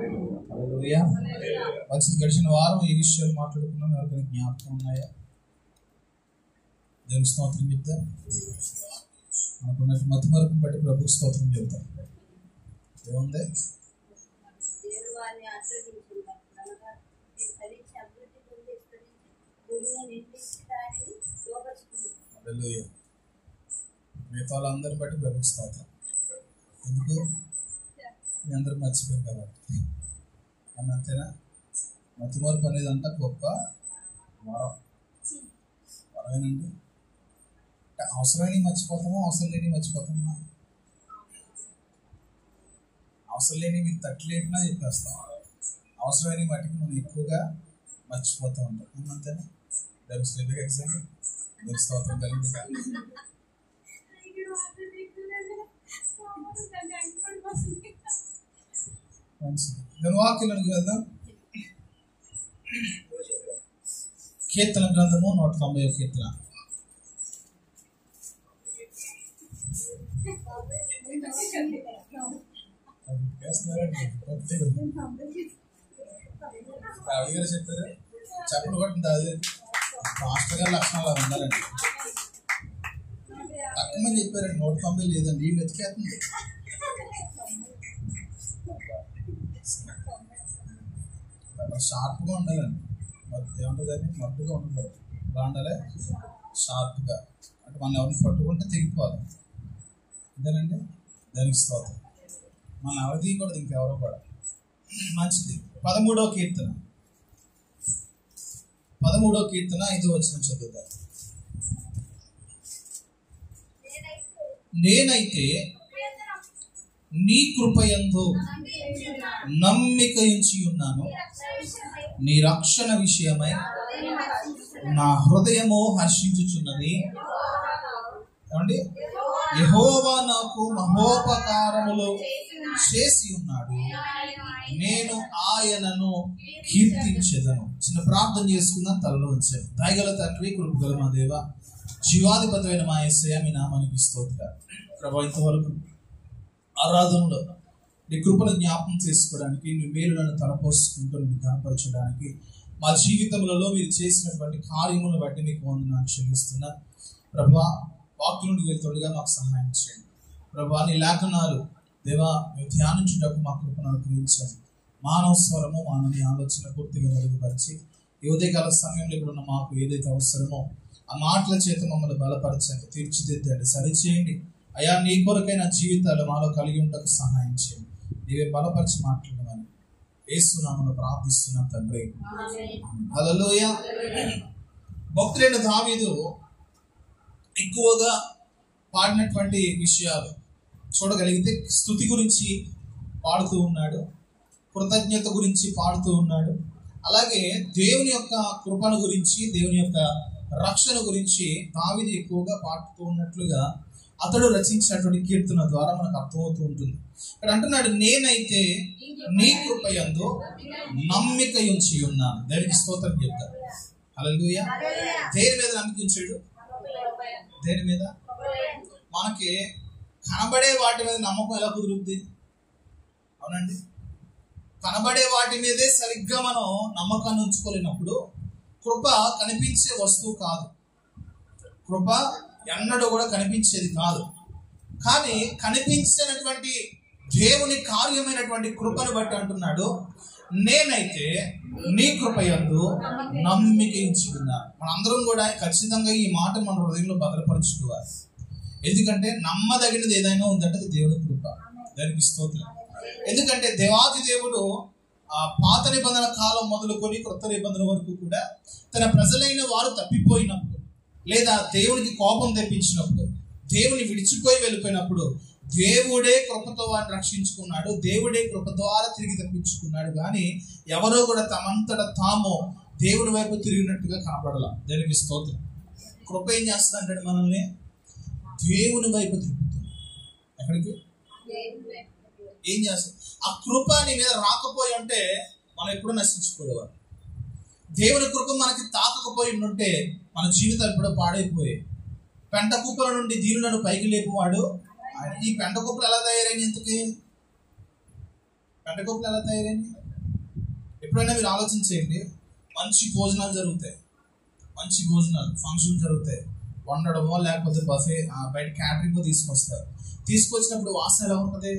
హల్లెలూయా. మంచిది. గడిచిన వారం ఈ విషయాలు మాట్లాడుకున్నాం. ఎవరికైనా జ్ఞాపకం ఉన్నాయా? దేవుని స్తోత్రం చెప్తా. మనకున్నట్టు మతి మరపుని బట్టి ప్రభుకి స్తోత్రం చెప్తా. ఏముంది? హల్లెలూయా. మిగతా వాళ్ళందరిని బట్టి ప్రభుకి స్తోత్రం. ఎందుకు? మీ అందరూ మర్చిపోయారు కాబట్టి. అంతేనా? మతి మరపు అనేది అంట గొప్ప వరమేనండి. అవసరమైన మర్చిపోతామా, అవసరం లేని మర్చిపోతామా? అవసరం లేని మీకు తట్టలేపినా చెప్పేస్తాం. అవసరమైన వాటికి మనం ఎక్కువగా మర్చిపోతూ ఉంటాం. అంతేనా? దాని ఎగ్జామ్ మీరు స్తోత్రం కలిగి దాని వాక్యాలకు వెళ్దాం. కీర్తన గ్రంథము 190వ కీర్తన. రవిగారు చెప్పారు, చెప్పలు కొట్టింది అది మాస్టర్ గారి లక్షణాలు అలా ఉండాలండి. తక్కువ చెప్పారండి, 190 లేదండి. వీళ్ళు ఎత్తికేస్తుంది. షార్ప్గా ఉండాలండి. ఏముంటుందని మట్టుగా ఉండదు. ఎలా ఉండాలి? షార్ప్గా. అంటే మనం ఎవరిని పట్టుకుంటే తెగిపోవాలి. అంతేనండి. దానికి స్తోత్రం. మన అవధి కూడా ఇంకెవరో కూడా. మంచిది. 13వ కీర్తన 5వ వచనం చదువుతారు. నేనైతే నీ కృపయందు నమ్మిక ఉంచి ఉన్నాను. నీ రక్షణ విషయమై నా హృదయము హర్షించుచున్నది. ఏమండి? యెహోవా నాకు మహోపకారములు చేసి ఉన్నాడు, నేను ఆయనను కీర్తించెదను. చిన్న ప్రార్థన చేసుకుందాం. తలలో ఉంచాను. దయగల తండ్రి, కృపగల మా దేవ, జీవాధిపతమైన మా యేసయ్య, మీ నామానికి స్తోత్రాలు. ప్రభువా, ఇంతవరకు ఆరాధనలో నీ కృపను జ్ఞాపకం చేసుకోవడానికి, నీ మేలులను తలపోసుకుంటూ నిన్ను కనపరచడానికి, మా జీవితంలో మీరు చేసినటువంటి కార్యములను బట్టి మీకు వందనాలు చెల్లిస్తున్నా. ప్రభువా, వాక్యం నుండి వెళ్తుండగా మాకు సహాయం చేయండి. ప్రభువా, నీ లేఖనాలు దేవా మేము ధ్యానించుటకు మా కృపను అనుగ్రహించండి. మానవ స్వరము, మానవ ఆలోచన పూర్తిగా మెరుగుపరిచి ఈ ఉదయకాల సమయంలో ఇక్కడ ఉన్న మాకు ఏదైతే అవసరమో ఆ మాటల చేత మమ్మల్ని బలపరచండి, తీర్చిదిద్దండి, సరిచేయండి. అయా, నీ కొరకైన జీవితాలు మాలో కలిగి ఉండకు సహాయం చేయండి. నీవే బలపరిచి మాట్లాడమని యేసు నామములో ప్రార్థిస్తున్నాం తండ్రి. హల్లెలూయా. భక్తుడైన దావీదు ఎక్కువగా పాడినటువంటి విషయాలు చూడగలిగితే స్తుతి గురించి పాడుతూ ఉన్నాడు, కృతజ్ఞత గురించి పాడుతూ ఉన్నాడు. అలాగే దేవుని యొక్క కృపను గురించి, దేవుని యొక్క రక్షణ గురించి దావీదు ఎక్కువగా పాడుతూ ఉన్నట్లుగా అతడు రచించినటువంటి కీర్తన ద్వారా మనకు అర్థమవుతూ ఉంటుంది. ఇక్కడ అంటున్నాడు, నేనైతే నీ కృపయందు నమ్మిక ఉంచి ఉన్నాను. దేవునికి స్తోత్రం చెప్తాడు. హల్లెలూయా. దేని మీద నమ్మిక ఉంచాడు? దేని మీద? మనకి కనబడే వాటి మీద నమ్మకం ఎలా కుదురుద్ది? అవునండి. కనబడే వాటి మీదే సరిగ్గా మనం నమ్మకాన్ని ఉంచుకోలేనప్పుడు కృప కనిపించే వస్తువు కాదు. కృప ఎన్నడూ కూడా కనిపించేది కాదు. కానీ కనిపించినటువంటి దేవుని కార్యమైనటువంటి కృపను బట్టి అంటున్నాడు, నేనైతే నీ కృపయందు నమ్మిక ఉంచి ఉన్నాను. మనందరం కూడా ఖచ్చితంగా ఈ మాట మన హృదయంలో భద్రపరుచుకోవాలి. ఎందుకంటే నమ్మదగినది ఏదైనా ఉందంటే అది దేవుని కృప. దానికి స్తోత్రం. ఎందుకంటే దేవాది దేవుడు ఆ పాత నిబంధన కాలం మొదలుకొని క్రొత్త నిబంధన వరకు కూడా తన ప్రజలైన వారు తప్పిపోయినప్పుడు, లేదా దేవునికి కోపం తెప్పించినప్పుడు, దేవుని విడిచిపోయి వెళ్ళిపోయినప్పుడు దేవుడే కృపతో వారిని రక్షించుకున్నాడు. దేవుడే కృప ద్వారా తిరిగి తప్పించుకున్నాడు. కానీ ఎవరో కూడా తమంతట తాము దేవుని వైపు తిరిగినట్టుగా కనపడాల. దానికి స్తోత్రం. కృప ఏం చేస్తుందంటే మనల్ని దేవుని వైపు తిప్పుతుంది. ఎక్కడికి? ఏం చేస్తుంది? ఆ కృప నీ మీద రాకపోయి ఉంటే మనం ఎప్పుడూ నశించిపోయేవారు. దేవుని కృప మనకి తాకకపోయి ఉంటే మన జీవితాలు ఎప్పుడో పాడైపోయాయి. పెంట కుప్పల నుండి దీనులను పైకి లేపువాడు. ఈ పెంట కుప్పలు ఎలా తయారైన? ఎందుకు? పెంటకుప్పలు ఎలా తయారైంది? ఎప్పుడైనా మీరు ఆలోచించేయండి, మంచి భోజనాలు జరుగుతాయి, మంచి భోజనాలు ఫంక్షన్ జరుగుతాయి, వండడమో లేకపోతే బఫే బయట క్యాటరింగ్ తీసుకొస్తారు. తీసుకొచ్చినప్పుడు వాసన ఎలా ఉంటుంది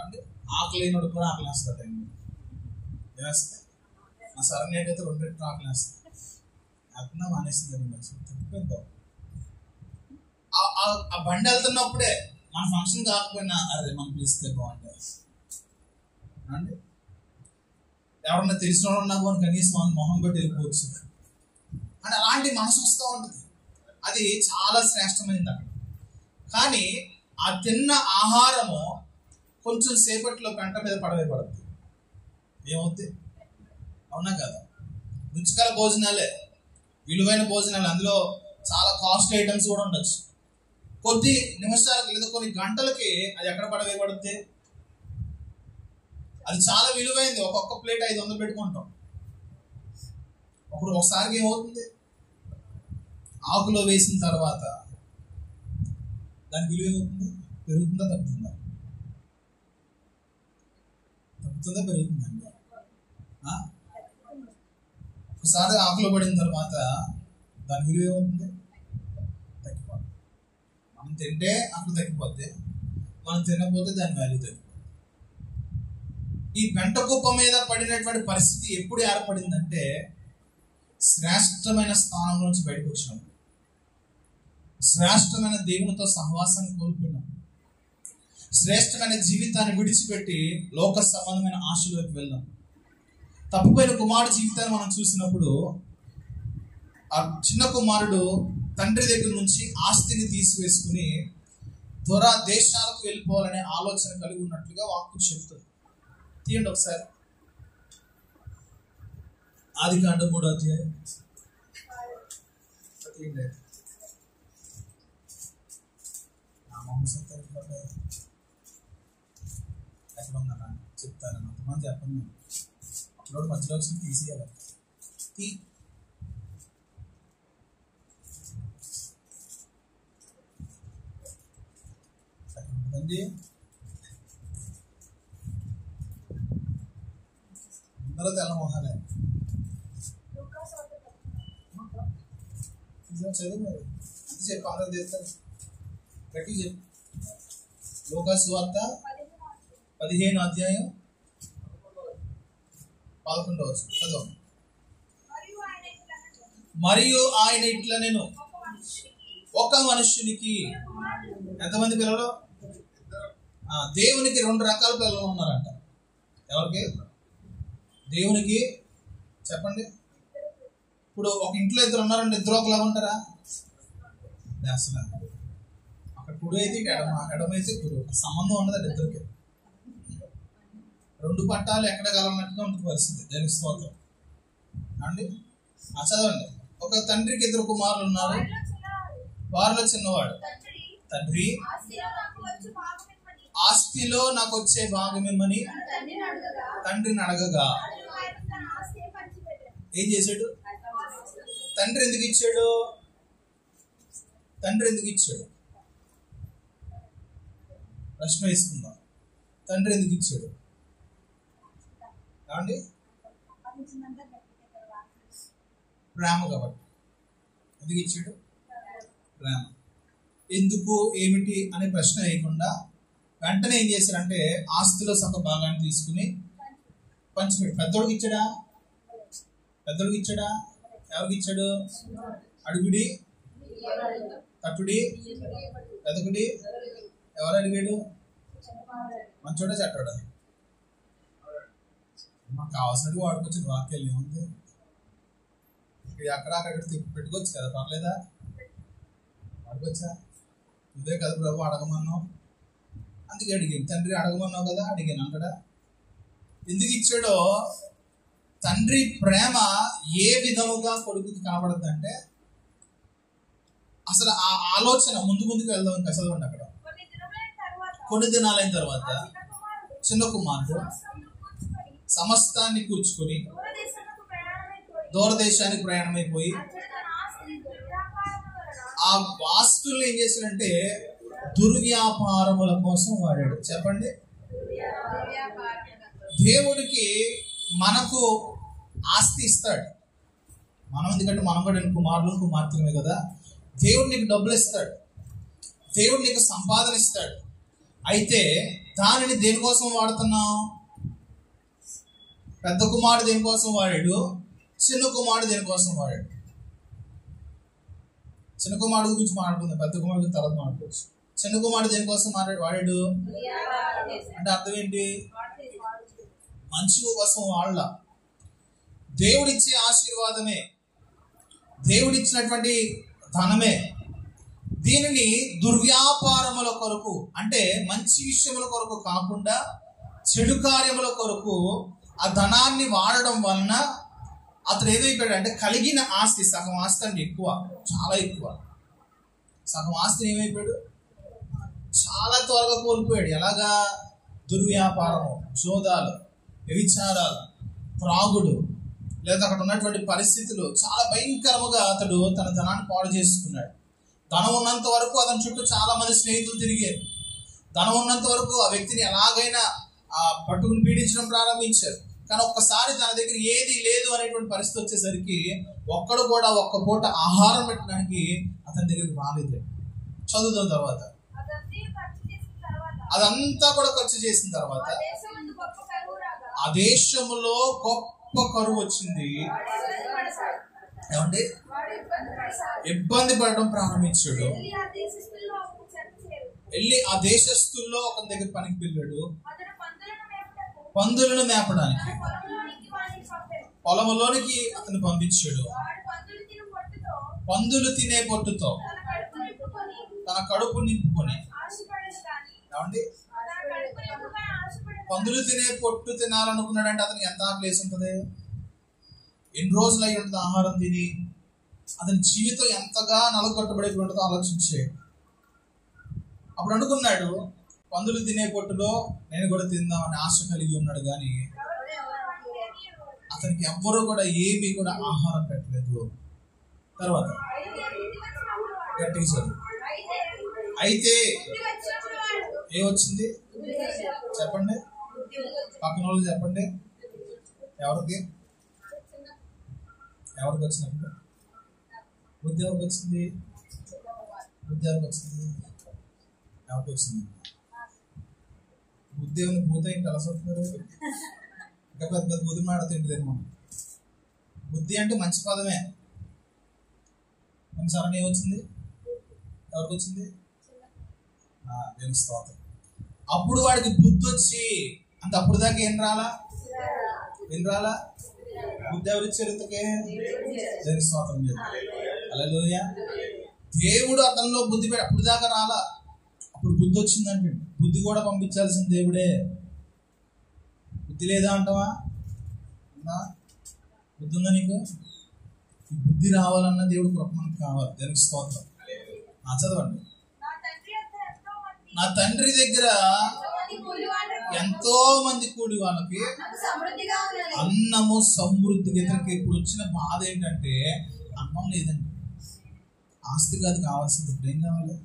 అంటే ఆకలి అయినప్పుడు కూడా ఆకలి వేస్తుంది. వేస్తాయి. మా సరణ్యకైతే 2 రెట్లు ఆకలి వేస్తాయి. అర్థం మానేస్తుంది. తప్పిపోయిందో ఆ బండి వెళ్తున్నప్పుడే మన ఫంక్షన్ కాకపోయినా అదే మనం పిలిస్తే బాగుంటుంది అండి. ఎవరన్నా తెలిసిన వాళ్ళు ఉన్నా కూడా కనీసం వాళ్ళ మొహం పెట్టి వెళ్ళిపోవచ్చు అని అలాంటి మనసు వస్తూ ఉంటుంది. అది చాలా శ్రేష్టమైనది అక్కడ. కానీ ఆ తిన్న ఆహారము కొంచెం సేపట్లో పెంట మీద పడవేయబడుతుంది. ఏమవుతుంది? అవునా కదా? రుచికర భోజనాలే, విలువైన భోజనాలు, అందులో చాలా కాస్ట్లీ ఐటమ్స్ కూడా ఉండొచ్చు. కొద్ది నిమిషాలకి లేదా కొన్ని గంటలకి అది ఎక్కడ పడవేయబడుతుంది? అది చాలా విలువైంది. ఒక్కొక్క ప్లేట్ 500 పెట్టుకుంటాం. ఒకసారికి ఏమవుతుంది? ఆకులో వేసిన తర్వాత దాని విలువ ఏమవుతుంది? పెరుగుతుందా తగ్గుతుందా? తగ్గుతుందా పెరుగుతుందండి? ఒకసారి ఆకులో పడిన తర్వాత దాని విలువ ఏమవుతుంది? తగ్గిపోతుంది. మనం తింటే ఆకులు తగ్గిపోతే, మనం తినకపోతే దాని వాల్యూ తగ్గిపోతుంది. ఈ పెంట కుప్ప మీద పడినటువంటి పరిస్థితి ఎప్పుడు ఏర్పడిందంటే, శ్రేష్టమైన స్థానం నుంచి బయటకు వచ్చినాం, శ్రేష్టమైన దేవునితో సహవాసాన్ని కోల్పోయినాం, శ్రేష్టమైన జీవితాన్ని విడిచిపెట్టి లోక సంబంధమైన ఆశలోకి వెళ్ళాం. తప్పిపోయిన కుమారుడు జీవితాన్ని మనం చూసినప్పుడు, ఆ చిన్న కుమారుడు తండ్రి దగ్గర నుంచి ఆస్తిని తీసివేసుకుని దూర దేశాలకు వెళ్ళిపోవాలనే ఆలోచన కలిగి ఉన్నట్లుగా వాక్యం చెబుతుంది. తీయండి ఒకసారి ఆదికాండం 3వ అధ్యాయం. ఎక్కడ ఉందా చెప్తాను, అంతమంది చెప్పండి. అప్పుడు మధ్యలో వచ్చి తీసేయాలి. అందరూ తెల్ల మొహాలే. చదువు మరి అంతే చెప్పి అందరూ చేస్తారు. గట్టి చెప్పు. లూకా సువార్త 15వ అధ్యాయం 11వ వచనం చదువు. మరియు ఆయన ఇట్లా నేను ఒక మనుష్యునికి, ఎంతమంది పిల్లలు? దేవునికి 2 రకాల పిల్లలు ఉన్నారంట. ఎవరికి? దేవునికి. చెప్పండి. ఇప్పుడు ఒక ఇంట్లో 2 ఉన్నారంటే 2 ఒకలాగా ఉంటారా? అసలు అక్కడ కుడి అయితే ఎడమైతే కుడు, సంబంధం ఉండదండి ఇద్దరికి. 2 పట్టాలు ఎక్కడ కలవనట్టుగా ఉంటుంది పరిస్థితి. దానికి స్తోత్రం అండి. చదవండి. ఒక తండ్రికి 2 కుమారులు ఉన్నారు. వారిలో చిన్నవాడు, తండ్రి ఆస్తిలో నాకు వచ్చే భాగం ఇమ్మని తండ్రిని అడగగా ఏం చేశాడు? తండ్రి ఎందుకు ఇచ్చాడు? ప్రశ్న వేసుకుందాం. తండ్రి ఎందుకు ఇచ్చాడు? ఏమండి? ప్రేమ కాబట్టి. ఎందుకు ఇచ్చాడు? ప్రేమ. ఎందుకు, ఏమిటి అనే ప్రశ్న వేయకుండా వెంటనే ఏం చేశారంటే ఆస్తిలో సగ భాగాన్ని తీసుకుని పంచిపెట్టి. పెద్దోడికి ఇచ్చాడా? ఎవరికి ఇచ్చాడు? అడుగుడి, తట్టుడి, వెదకుడి. ఎవరు అడిగాడు? మంచోడా చెట్టోడా? మాకు కావాల్సినట్టు వాడుకొచ్చిన వాక్యాలు ఏముంది? అక్కడ పెట్టుకోవచ్చు కదా, పర్లేదా? వాడుకోవచ్చా? ఇదే కదా ప్రభు అడగమన్నావు, అందుకే అడిగాను. తండ్రి అడగమన్నావు కదా, అడిగాను అంటాడా? ఎందుకు ఇచ్చాడో, తండ్రి ప్రేమ ఏ విధముగా కొడుకుకి కనబడుతుందంటే, అసలు ఆ ఆలోచన ముందుకు వెళ్దాం. ఇంకా చదవండి. అక్కడ కొన్ని దినాలైన తర్వాత చిన్న కుమారుడు సమస్తాన్ని కూర్చుకొని దూరదేశానికి ప్రయాణమైపోయి ఆ ఆస్తుల్ని ఏం చేశాడంటే దుర్వ్యాపారముల కోసం వాడాడు. చెప్పండి. దేవుడికి మనకు ఆస్తి ఇస్తాడు. మనం ఎందుకంటే మనం కూడా కుమారులు కుమార్తెమే కదా. దేవుడు నీకు డబ్బులు ఇస్తాడు, దేవుడు నీకు సంపాదన ఇస్తాడు. అయితే దానిని దేనికోసం వాడుతున్నావు? పెద్ద కుమారుడు దేనికోసం వాడాడు, చిన్న కుమారుడు దేనికోసం వాడాడు? చిన్న కుమారుడు గురించి మాట్లాడుకుందాం, పెద్ద కుమారుడు గురించి తర్వాత మాట్లాడుకోవచ్చు. చిన్న కుమారుడు దేనికోసం వాడాడు అంటే అర్థం ఏంటి? మంచి కోసం వాళ్ళ దేవుడిచ్చే ఆశీర్వాదమే, దేవుడిచ్చినటువంటి ధనమే, దీనిని దుర్వ్యాపారముల కొరకు అంటే మంచి విషయముల కొరకు కాకుండా చెడు కార్యముల కొరకు ఆ ధనాన్ని వాడడం వలన అతను ఏదైపోయాడు అంటే కలిగిన ఆస్తి, సగం ఆస్తి అంటే ఎక్కువ, చాలా ఎక్కువ, సగం ఆస్తిని ఏమైపోయాడు? చాలా త్వరగా కోల్పోయాడు. ఎలాగా? దుర్వ్యాపారము, జోదాలు, వ్యభిచారాలు, త్రాగుడు, లేదా అక్కడ ఉన్నటువంటి పరిస్థితులు చాలా భయంకరముగా అతడు తన ధనాన్ని పాడు చేసుకున్నాడు. ధనం ఉన్నంత వరకు అతని చుట్టూ చాలా మంది స్నేహితులు తిరిగారు. ధనం ఉన్నంత వరకు ఆ వ్యక్తిని ఎలాగైనా పట్టుకుని పీడించడం ప్రారంభించారు. కానీ ఒక్కసారి తన దగ్గర ఏది లేదు అనేటువంటి పరిస్థితి వచ్చేసరికి ఒక్కడు కూడా ఒక్క పూట ఆహారం పెట్టడానికి అతని దగ్గరికి రాలేదు. చదువుతున్న తర్వాత అదంతా కూడా ఖర్చు చేసిన తర్వాత ఆ దేశంలో గొప్ప కరువు వచ్చింది. ఏమండి? ఇబ్బంది పడడం ప్రారంభించాడు. వెళ్ళి ఆ దేశస్తుల్లో ఒక దగ్గర పనికి వెళ్ళాడు, పందులను మేపడానికి. పొలంలోనికి అతను పంపించాడు. పందులు తినే పొట్టుతో తన కడుపు నింపుకొని. ఏమండి? పందులు తినే పొట్టు తినాలనుకున్నాడంటే అతనికి ఎంత ప్లేస్ ఉంటుంది? ఎన్ని రోజులు అయి ఉంటుంది ఆహారం తిని? అతని జీవితం ఎంతగా నలగొట్టబడేది ఉంటుందో ఆలోచించే. అప్పుడు అనుకున్నాడు, పందులు తినే పొట్టులో నేను కూడా తిందామని ఆశ కలిగి ఉన్నాడు. కానీ అతనికి ఎవ్వరూ కూడా ఏమీ కూడా ఆహారం పెట్టలేదు. తర్వాత అయితే ఏమొచ్చింది చెప్పండి, పక్కన వాళ్ళు చెప్పండి. ఎవరికి వచ్చినప్పుడు బుద్ధి ఎవరికి వచ్చింది? బుద్ధి ఎవరికి వచ్చింది? ఎవరికి వచ్చింది? బుద్ధి ఏమైనా భూత ఏంటి అలా చెప్తున్నారు? ఇంకా పెద్ద పెద్ద బుద్ధి మాడుతుంటే మనం. బుద్ధి అంటే మంచి పదమే. కొన్నిసార్లు ఏమొచ్చింది? ఎవరికి వచ్చింది? స్తోత్రం. అప్పుడు వాడికి బుద్ధి వచ్చి అంటే అప్పుడు దాకా ఏం రాలా? బుద్ధి ఎవరిచ్చారు? ఇంతకే స్తోత్రం. హల్లెలూయా. దేవుడు అతనిలో బుద్ధి పెట్టి అప్పుడు దాకా రాలా, అప్పుడు బుద్ధి వచ్చిందంటే బుద్ధి కూడా పంపించాల్సిన దేవుడే. బుద్ధి లేదా అంటావా? బుద్ధి ఉందా నీకు? బుద్ధి రావాలన్న దేవుడు కృప మనకు కావాలి. దేవునికి స్తోత్రం. చదవండి. నా తండ్రి దగ్గర ఎంతో మంది కూలి వాళ్ళకి అన్నము సమృద్ధిగా. ఇతనికి ఇప్పుడు వచ్చిన బాధ ఏంటంటే అన్నం లేదండి. ఆస్తి కాదు కావాల్సింది, ఇప్పుడు ఏం కావాలి?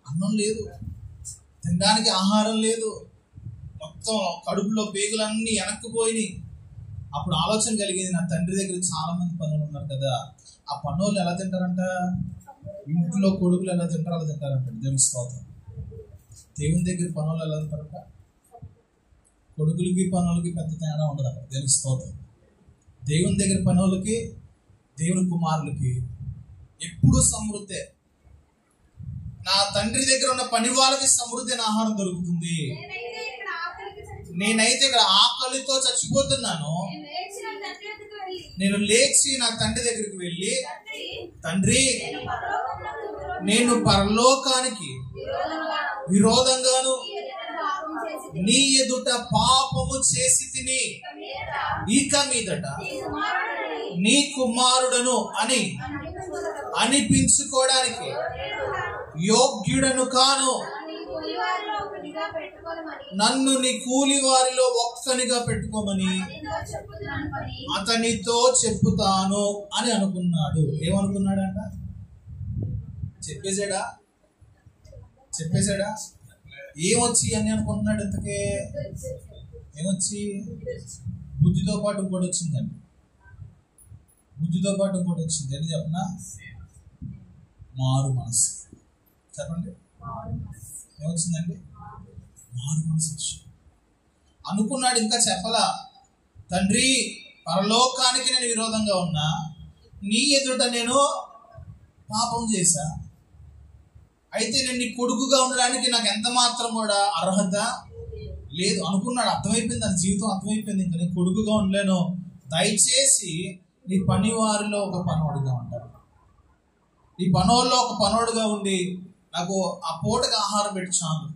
అన్నం లేదు, తినడానికి ఆహారం లేదు, మొత్తం కడుపులో పేగులన్నీ వెనక్కిపోయినాయి. అప్పుడు ఆలోచన కలిగింది, నా తండ్రి దగ్గర చాలా మంది పనులు ఉన్నారు కదా, ఆ పనులు ఎలా తింటారంట? ఇంట్లో కొడుకులు ఎలా తింటారో అలా తింటారంట. దేవుని స్తోత్రం. దేవుని దగ్గర పనులు ఎలా తింటారంట? కొడుకులకి పనులకి పెద్ద తేడా ఉండదు అక్కడ. దేవుని స్తోత్రం. దేవుని దగ్గర పనులకి దేవుని కుమారులకి ఎప్పుడు సమృద్ధి. నా తండ్రి దగ్గర ఉన్న పని వాళ్ళకి సమృద్ధి అయిన ఆహారం దొరుకుతుంది. నేనైతే ఇక్కడ ఆకలితో చచ్చిపోతున్నాను. నేను లేచి నా తండ్రి దగ్గరికి వెళ్ళి, తండ్రి నేను పరలోకానికి విరోధంగాను నీ ఎదుట పాపము చేసి తిని ఇక మీదట నీ కుమారుడను అని అనిపించుకోవడానికి యోగ్యుడను కాను. నన్ను నీ కూలి వారిలో ఒక్కనిగా పెట్టుకోమని అతనితో చెప్పుతాను అని అనుకున్నాడు. ఏమనుకున్నాడంట? చెప్పేశాడా? ఏమొచ్చి అని అనుకుంటున్నాడు? ఇంతకే ఏమొచ్చి? బుద్ధితో పాటు ఇంకోటి వచ్చిందండి. బుద్ధితో పాటు ఇంకోటి వచ్చింది. ఏంటి చెప్పనా? మారు మనసు. చెప్పండి, ఏమొచ్చిందండి? మారు మనసు వచ్చింది. అనుకున్నాడు, ఇంకా చెప్పలా, తండ్రి పరలోకానికి నేను విరోధంగా ఉన్నా, నీ ఎదుట నేను పాపం చేశా, అయితే నేను నీ కొడుకుగా ఉండడానికి నాకు ఎంత మాత్రం కూడా అర్హత లేదు అనుకున్నాడు. అర్థమైపోయింది, తన జీవితం అర్థమైపోయింది, ఇంకా నేను కొడుకుగా ఉండలేను, దయచేసి నీ పని వారిలో ఒక పనోడుగా ఉంటారు, నీ పనోళ్ళలో ఒక పనోడుగా ఉండి నాకు ఆ పూటకు ఆహారం పెట్టాను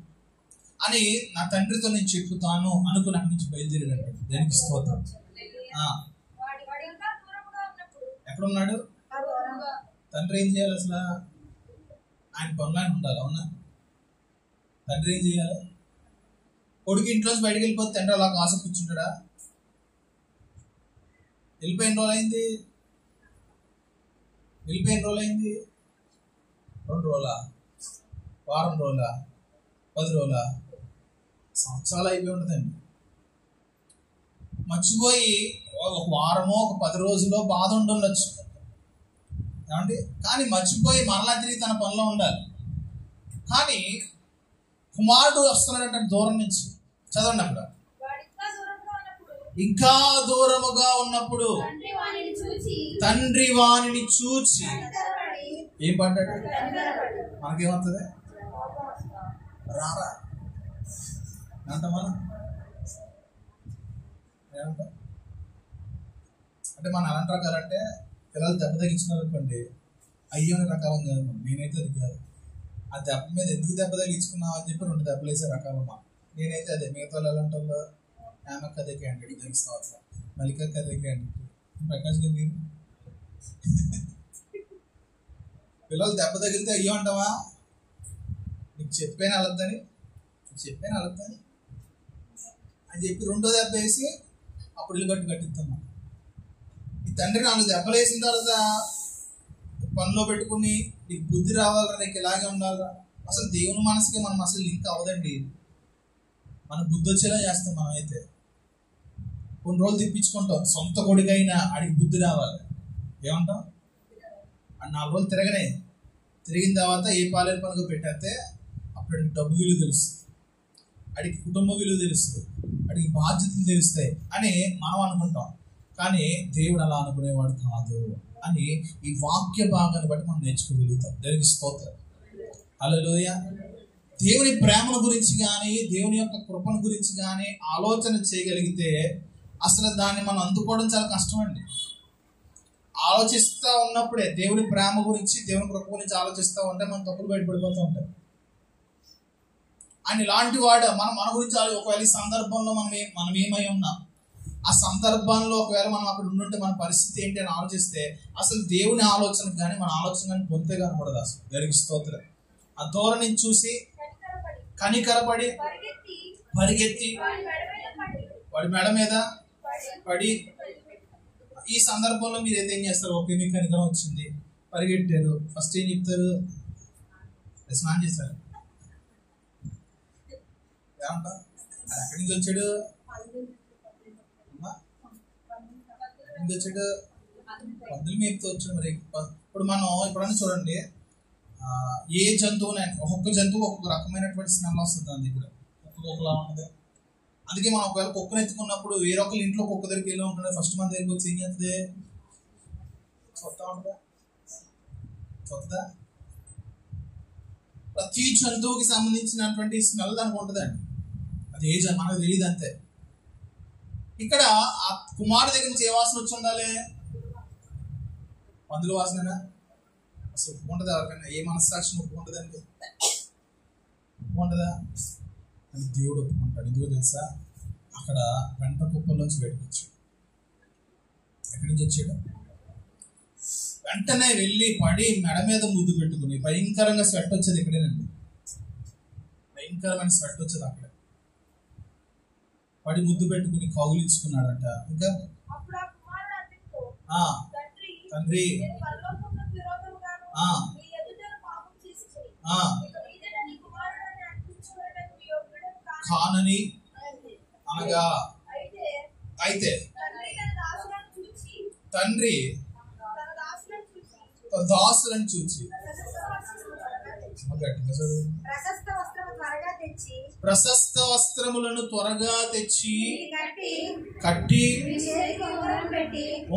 అని నా తండ్రితో నేను చెప్పుతాను అనుకుని అక్కడి నుంచి బయలుదేరాడు. దేనికి స్తోత్రం. ఎక్కడున్నాడు తండ్రి? ఏం చేయాలి అసలు? ఆయన పనులు ఆయన ఉండాలి, అవునా? తండ్రి ఏం చేయాలి? కొడుకు ఇంట్లోంచి బయటకు వెళ్ళిపోతే తండ్రి అలా కాసు కూర్చుంటాడా? వెళ్ళిపోయిన రోజులైంది, వెళ్ళిపోయిన రోజులైంది. 2 రోజులా? వారం రోజులా? 10 రోజులా? సంవత్సరాలు అయిపోయి ఉంటుందండి. మర్చిపోయి ఒక వారమో ఒక 10 రోజులో బాధ ఉండొచ్చు ఏమండి, కానీ మర్చిపోయి మరలా తిరిగి తన పనిలో ఉండాలి. కానీ కుమారుడు వస్తున్నాడంటే దూరం నుంచి, చదవండి అక్కడ, ఇంకా దూరముగా ఉన్నప్పుడు తండ్రి వానిని చూచి ఏం పడ్డాడు? మనకేమవుతుంది? రారా అంట. మనం ఏమంటా అంటే మనం ఎలాంటి రకాలంటే, పిల్లలు దెబ్బ తగ్గించినారు అనుకోండి, అయ్యో అనే రకాలం కాదు. నేనైతే అది కాదు. ఆ దెబ్బ మీద ఎందుకు దెబ్బ తగ్గించుకున్నావు అని చెప్పి 2 దెబ్బలు వేసే రకాలమ్మా. నేనైతే అదే. మిగతా వాళ్ళు ఎలా ఉంటారో, ఆమె కదే క్యాండిడేట్, తెలుసుకోవచ్చు, మల్లిక కదే క్యాండిడేట్, ప్రకాష్ గారు మీరు. పిల్లలు దెబ్బ తగిలితే అయ్యో అంటావా? నీకు చెప్పాను అలద్దని, చెప్పాను అలద్దని అని చెప్పి 2వ దెబ్బ వేసి అప్పుడు ఇల్లు కట్టిస్తాం. ఈ తండ్రి 4 దెబ్బలు వేసిన తర్వాత పనిలో పెట్టుకుని నీకు బుద్ధి రావాలరా, నీకు ఇలాగే ఉండాలరా. అసలు దేవుని మనసుకి మనం అసలు లింక్ అవ్వదండి. మన బుద్ధి వచ్చేలా చేస్తాం. మనమైతే కొన్ని రోజులు తిప్పించుకుంటాం, సొంత కొడుకైనా ఆడికి బుద్ధి రావాలి. ఏమంటాం? ఆ 4 రోజులు తిరగనే, తిరిగిన తర్వాత ఏ పాలేరు పనులు పెట్టేస్తే అప్పుడు డబ్బు విలువ తెలుస్తుంది, అడిగి కుటుంబ విలువ తెలుస్తుంది, అడిగి బాధ్యతలు తెలుస్తాయి అని మనం అనుకుంటాం. కానీ దేవుడు అలా అనుకునేవాడు కాదు అని ఈ వాక్య భాగాన్ని బట్టి మనం నేర్చుకోగలుగుతాం. దేవునికి స్తోత్రం, హల్లెలూయా. దేవుని ప్రేమను గురించి కానీ, దేవుని యొక్క కృపను గురించి కానీ ఆలోచన చేయగలిగితే అసలు దాన్ని మనం అందుకోవడం చాలా కష్టం అండి. ఆలోచిస్తూ ఉన్నప్పుడే దేవుని ప్రేమ గురించి, దేవుని కృప గురించి ఆలోచిస్తూ ఉంటే మనం తప్పులు బయటపడిపోతూ ఉంటాయి. ఆయన ఇలాంటి వాడు. మన గురించి ఒకవేళ ఈ సందర్భంలో మనం ఏమై ఉన్నాం, ఆ సందర్భంలో ఒకవేళ మనం అక్కడ ఉండుంటే మన పరిస్థితి ఏంటి అని ఆలోచిస్తే అసలు దేవుని ఆలోచన కానీ మన ఆలోచన కానీ పొందే కనపడదు. అసలు దేవునికి స్తోత్రం. ఆ ధోరణి చూసి కనికరపడి పరిగెత్తి వాడి మెడ మీద పడి, ఈ సందర్భంలో మీరు ఏదేం చేస్తారు? ఓకే, మీకు కనికరం వచ్చింది, పరిగెట్టారు, ఫస్ట్ ఏం చెప్తారు? స్నానం చేశారు. ఏమంటా? ఎక్కడి నుంచి వచ్చాడు? వచ్చాడు పందులు మేపుతూ వచ్చాడు. మరి ఇప్పుడు మనం ఎప్పుడైనా చూడండి, ఏ జంతువునే, ఒక్కొక్క జంతువు ఒక్కొక్క రకమైనటువంటి స్మెల్ వస్తుంది దాని దగ్గర, ఒక్కొక్కలా ఉంటుంది. అందుకే మనం ఒకవేళ కుక్కను ఎత్తుకున్నప్పుడు వేరొకరి ఇంట్లో కుక్క దగ్గరికి వెళ్ళి ఉంటుంది, ఫస్ట్ మన దగ్గరికి వచ్చి ఏం చేస్తుంది? చూస్తా ఉంటుందా? చూస్తుందా? ప్రతి జంతువుకి సంబంధించినటువంటి స్మెల్ దానికి ఉంటుందండి. అది ఏ మనకు తెలియదు అంతే. ఇక్కడ ఆ కుమారుడు దగ్గర నుంచి ఏ వాసన వచ్చి ఉండాలి? పందుల వాసన అసలు ఒప్పుకుంటుందా? ఎవరికైనా ఏ మనస్సాక్షిని ఒప్పుకుంటుందండి? ఒప్పుకుంటుందా? అని దేవుడు ఒప్పుకుంటాడు. ఎందుకో తెలుసా? అక్కడ వెంట కుప్పల్లోంచి బయటకు వచ్చాడు. ఎక్కడి నుంచి వచ్చాడు? వెంటనే వెళ్ళి పడి మెడ మీద ముద్దు పెట్టుకుని, భయంకరంగా స్వెట్ వచ్చేది ఇక్కడేనండి, భయంకరమైన స్వెట్ వచ్చేది అక్కడ. పడి ముద్దు పెట్టుకుని కౌగిలించుకున్నాడంట. ఇంకా తండ్రి కానని అనగా అయితే తండ్రి దాసులను చూచి ప్రశస్త వస్త్రములను త్వరగా తెచ్చి కట్టి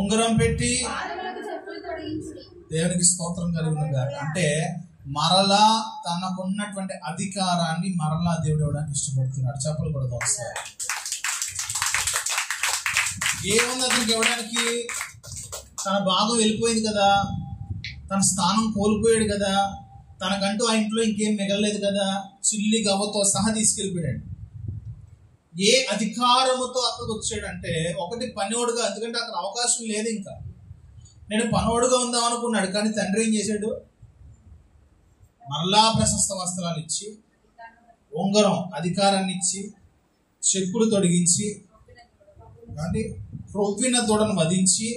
ఉంగరం పెట్టి దేవునికి స్తోత్రం కలుగునుగా. అంటే మరలా తనకున్నటువంటి అధికారాన్ని మరలా దేవుడు ఇవ్వడానికి ఇష్టపడుతున్నాడు. చెప్పలు కూడా వస్తాయి. ఏముంది అతనికి ఇవ్వడానికి? తన భాగం వెళ్ళిపోయింది కదా, తన స్థానం కోల్పోయాడు కదా, తనకంటూ ఆ ఇంట్లో ఇంకేం మిగలలేదు కదా, చిల్లి గవ్వతో సహా తీసుకెళ్ళిపోయాడు. ఏ అధికారముతో అక్కడికి వచ్చాడంటే, ఒకటి పనివాడుగా, ఎందుకంటే అక్కడ అవకాశం లేదు. ఇంకా నేను పనివాడుగా ఉందాం అనుకున్నాడు, కానీ తండ్రి ఏం చేశాడు? మరలా ప్రశస్త వస్త్రాలు ఇచ్చి, ఉంగరం అధికారాన్ని ఇచ్చి, చెప్పులు తొడిగించి, అంటే రొవ్విన దూడను వధించి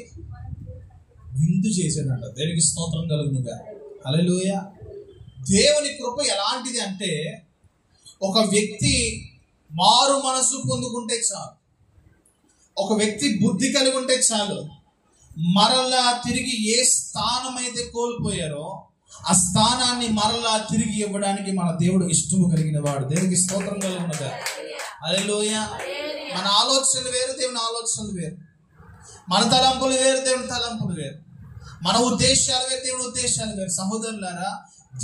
విందు చేశాడంట. దేవునికి స్తోత్రం కలుగునుగా. హల్లెలూయా. దేవుని కృప ఎలాంటిది అంటే, ఒక వ్యక్తి మారు మనసు పొందుకుంటే చాలు, ఒక వ్యక్తి బుద్ధి కలిగి ఉంటే చాలు, మరలా తిరిగి ఏ స్థానం అయితే కోల్పోయారో ఆ స్థానాన్ని మరలా తిరిగి ఇవ్వడానికి మన దేవుడు ఇష్టము కలిగిన వాడు. దేవునికి స్తోత్రం కలుగునుగా. హల్లెలూయా. మన ఆలోచనలు వేరు, దేవుని ఆలోచనలు వేరు. మన తలంపులు వేరు, దేవుని తలంపులు వేరు. మన ఉద్దేశాలు వేరు, దేవుని ఉద్దేశాలు వేరు. సహోదరులారా,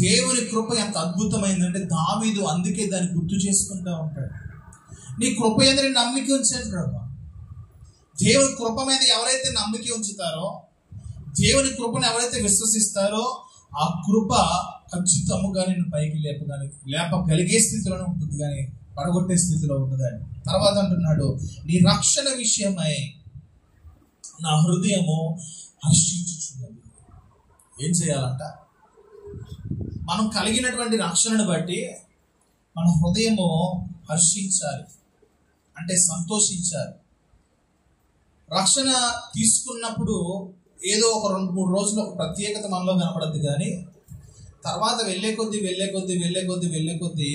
దేవుని కృప ఎంత అద్భుతమైందంటే, దావీదు అందుకే దాన్ని గుర్తు చేసుకుంటూ ఉంటాడు. నీ కృప ఎందుకు నమ్మిక ఉంచాడు ప్రభు. దేవుని కృప మీద ఎవరైతే నమ్మిక ఉంచుతారో, దేవుని కృపను ఎవరైతే విశ్వసిస్తారో, ఆ కృప ఖచ్చితంగా నేను పైకి లేపగలిగే స్థితిలోనే ఉంటుంది, కానీ పడగొట్టే స్థితిలో ఉండదని. తర్వాత అంటున్నాడు, నీ రక్షణ విషయమై నా హృదయము హర్షించుచున్నది. ఏం చేయాలంట? మనం కలిగినటువంటి రక్షణను బట్టి మన హృదయము హర్షించాలి, అంటే సంతోషించాలి. రక్షణ తీసుకున్నప్పుడు ఏదో ఒక 2-3 రోజులు ఒక ప్రత్యేకత మనలో కనపడద్దు, కానీ తర్వాత వెళ్ళే కొద్దీ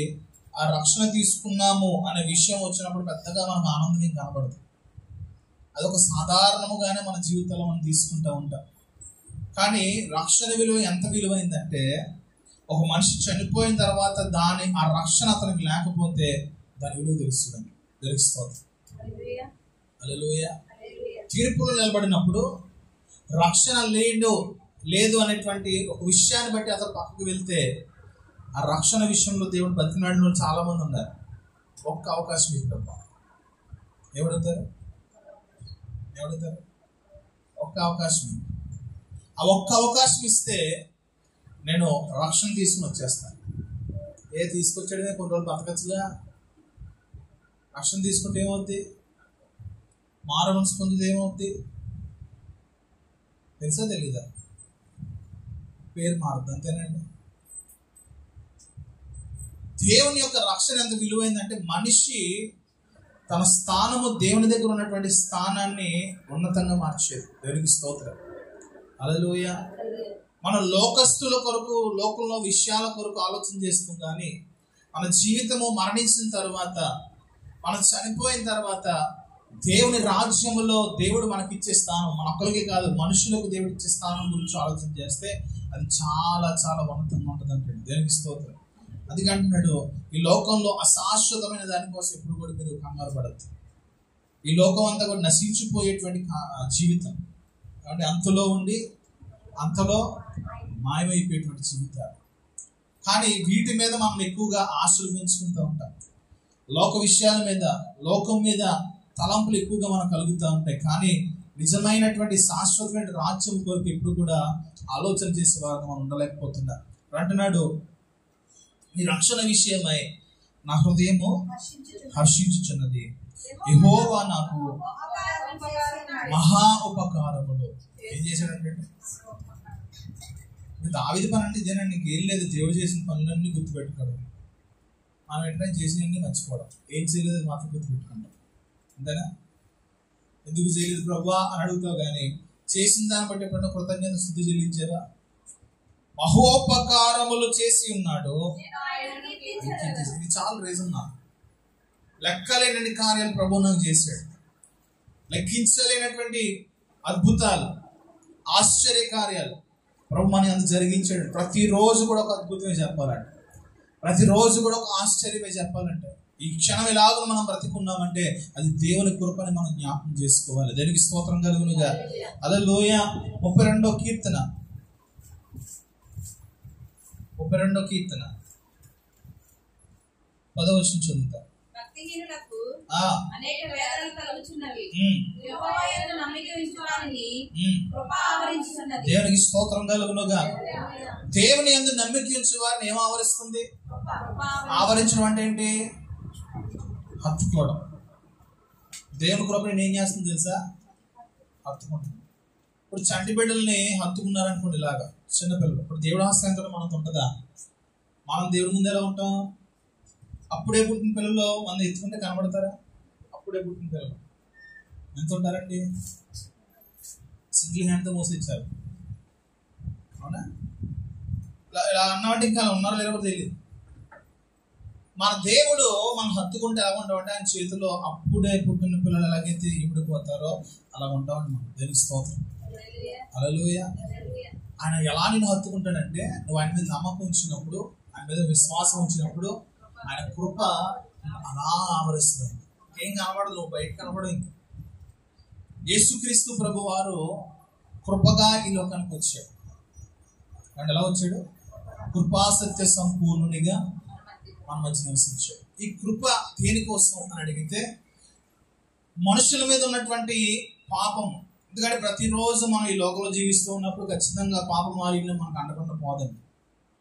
ఆ రక్షణ తీసుకున్నాము అనే విషయం వచ్చినప్పుడు పెద్దగా మనకు ఆనందం కనపడదు. అదొక సాధారణముగానే మన జీవితంలో మనం తీసుకుంటూ ఉంటాం. కానీ రక్షణ విలువ ఎంత విలువైందంటే, ఒక మనిషి చనిపోయిన తర్వాత ఆ రక్షణ అతనికి లేకపోతే దాని విలువ తెలుస్తుంది. తెలుస్తుంది. హల్లెలూయా. తీర్పులో నిలబడినప్పుడు రక్షణ లేదు అనేటువంటి ఒక విషయాన్ని బట్టి అతను పక్కకు వెళ్తే, ఆ రక్షణ విషయంలో దేవుడు బతికినాడు చాలా మంది ఉన్నారు. ఒక్క అవకాశం ఇవ్వడం. ఎవడతారు? ఒక్క అవకాశం. ఆ ఒక్క అవకాశం ఇస్తే నేను రక్షణ తీసుకుని వచ్చేస్తాను. తీసుకొచ్చాడమే కొన్ని రోజులు బతకచ్చుగా. రక్షణ తీసుకుంటే ఏమవుద్ది? మారు మనసు పొందితే ఏమవుద్ది? తెలుసా తెలీదా? పేరు మారుద్ది, అంతేనండి. దేవుని యొక్క రక్షణ ఎంత విలువైందంటే, మనిషి తన స్థానము దేవుని దగ్గర ఉన్నటువంటి స్థానాన్ని ఉన్నతంగా మార్చేది. దేవునికి స్తోత్రం. హల్లెలూయా. మన లోకస్తుల కొరకు, లోకంలో విషయాల కొరకు ఆలోచన చేస్తాం, కానీ మన జీవితము మరణించిన తర్వాత, మనం చనిపోయిన తర్వాత దేవుని రాజ్యములో దేవుడు మనకిచ్చే స్థానం, మన ఒక్కరికి కాదు మనుషులకు దేవుడు ఇచ్చే స్థానం గురించి ఆలోచన చేస్తే అది చాలా చాలా ఉన్నతంగా ఉంటుంది అంటే. దేవునికి స్తోత్రం. అందుకే అంటున్నాడు, ఈ లోకంలో అశాశ్వతమైన దానికోసం ఎప్పుడు కూడా మీరు కంగారు పడద్దు. ఈ లోకం అంతా కూడా నశించిపోయేటువంటి జీవితం, కాబట్టి అంతలో ఉండి అంతలో మాయమైపోయేటువంటి జీవితాలు. కానీ వీటి మీద మనం ఎక్కువగా ఆశలు పెంచుకుంటూ ఉంటాం. లోక విషయాల మీద, లోకం మీద తలంపులు ఎక్కువగా మనం కలుగుతూ ఉంటాయి. కానీ నిజమైనటువంటి శాశ్వతమైన రాజ్యం కొరకు ఎప్పుడు కూడా ఆలోచన చేసే వారిని మనం ఉండలేకపోతున్నా. అంటున్నాడు, ఈ రక్షణ విషయమై నా హృదయము హర్షించుచున్నది, యెహోవా నాకు మహా ఉపకారములు. ఏం చేశాడంటే, దావీదు పని అంటే ఇదేనండి, నీకు ఏం లేదు. దేవుడు చేసిన పనులన్నీ గుర్తుపెట్టుకోవడం, మనం వెంటనే చేసినవన్నీ మర్చిపోవడం. ఏం చేయలేదు మాత్రం గుర్తుపెట్టుకుంటాం, అంతేనా? ఎందుకు చేయలేదు ప్రభువా అని అడుగుతావు, కానీ చేసిన దాన్ని బట్టి ఎప్పుడైనా కృతజ్ఞత స్తుతి చెల్లించేవా? మహోపకారములు చేసి ఉన్నాడు. ఇది చాలా రీజన్ నాకు. లెక్కలేనన్ని కార్యాలు ప్రభువు నాకు చేశాడు. లెక్కించలేనటువంటి అద్భుతాలు, ఆశ్చర్య కార్యాలు ప్రభు మన అంత జరిగించాడు. ప్రతిరోజు కూడా ఒక అద్భుతమే చెప్పాలంటే, ప్రతిరోజు కూడా ఒక ఆశ్చర్యమే చెప్పాలంటే, ఈ క్షణం ఎలాగో మనం బ్రతికున్నామంటే అది దేవుని కృపని మనం జ్ఞాపకం చేసుకోవాలి. దేనికి స్తోత్రం కలుగునుగా. హల్లెలూయా. 32వ కీర్తన 10వ వచనం చదువుతా. భక్తిహీనులకు అనేక వేదనలు కలుగుచున్నవి. యెహోవా యందు నమ్మిక ఉంచువారిని కృప ఆవరించుచున్నది. దేవునికి స్తోత్రం కలుగునుగా. దేవుని యందు నమ్మిక ఉంచు వారిని ఏం ఆవరిస్తుంది? ఆవరించడం అంటే ఏంటి? హత్తుకోవడం. దేవుని కృప ఏం చేస్తుంది తెలుసా? హత్తుకుంటుంది. ఇప్పుడు చంటి బిడ్డల్ని హత్తుకున్నారనుకోండి, ఇలాగా చిన్నపిల్లలు. ఇప్పుడు దేవుడు హస్తాంతరం మనతో ఉంటుందా? మనం దేవుడి ముందు ఎలా ఉంటాం? అప్పుడే పుట్టిన పిల్లలు మనం ఎత్తుకుంటే కనబడతారా? అప్పుడే పుట్టిన పిల్లలు ఎంత ఉంటారండి? సింగిల్ హ్యాండ్తో మోసొచ్చారు. అవునా? ఇలా అన్నమాట ఇంకా ఉన్నారో లేదో తెలియదు. మన దేవుడు మనం హత్తుకుంటే ఎలా ఉంటామంటే ఆయన చేతిలో అప్పుడే పుట్టిన పిల్లలు ఎలాగైతే ఇమిడిపోతారో అలా ఉంటామండి మనం. దేవునికి స్తోత్రం. హల్లెలూయా. ఆయన ఎలా నేను హత్తుకుంటాడంటే, నువ్వు ఆయన మీద నమ్మకం ఉంచినప్పుడు, ఆయన మీద విశ్వాసం ఉంచినప్పుడు ఆయన కృప అలా ఆవరిస్తుంది. ఏం కనబడదు, నువ్వు బయట కనబడదు. ఇంకా యేసుక్రీస్తు ప్రభు వారు కృపగా ఈ లోకానికి వచ్చాడు. అండ్ ఎలా వచ్చాడు? కృపాసత్య సంపూర్ణునిగా మన మధ్య నివసించాడు. ఈ కృప దేనికోసం అని అడిగితే, మనుషుల మీద ఉన్నటువంటి పాపము. ఎందుకంటే ప్రతిరోజు మనం ఈ లోకంలో జీవిస్తూ ఉన్నప్పుడు ఖచ్చితంగా పాప మాలిన్యం మనకు అండకుండా పోదండి.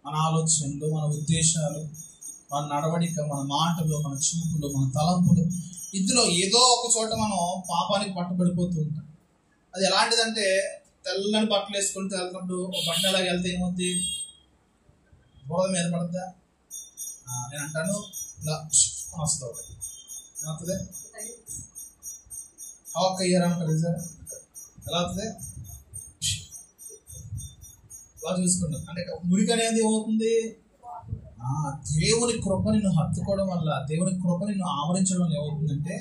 మన ఆలోచనలు, మన ఉద్దేశాలు, మన నడవడిక, మన మాటలు, మన చూపులు, మన తలంపులు, ఇందులో ఏదో ఒక చోట మనం పాపానికి పట్టుబడిపోతూ ఉంటాం. అది ఎలాంటిదంటే, తెల్లని బట్టలు వేసుకుంటూ వెళ్తున్నప్పుడు ఒక బండి అలాగ వెళ్తే ఏమవుతుంది? బురద మీద పడుతుందా? నేను అంటాను ఇలా వస్తుంది. ఏమవుతుంది? హాక్ అయ్యారా అంటారు సార్. ఎలా అవుతుంది? ఇలా చూసుకుంటాం. అంటే మురికి అనేది ఏమవుతుంది? దేవుని కృప నిన్ను హత్తుకోవడం వల్ల, దేవుని కృప నిన్ను ఆవరించడం వల్ల ఏమవుతుందంటే,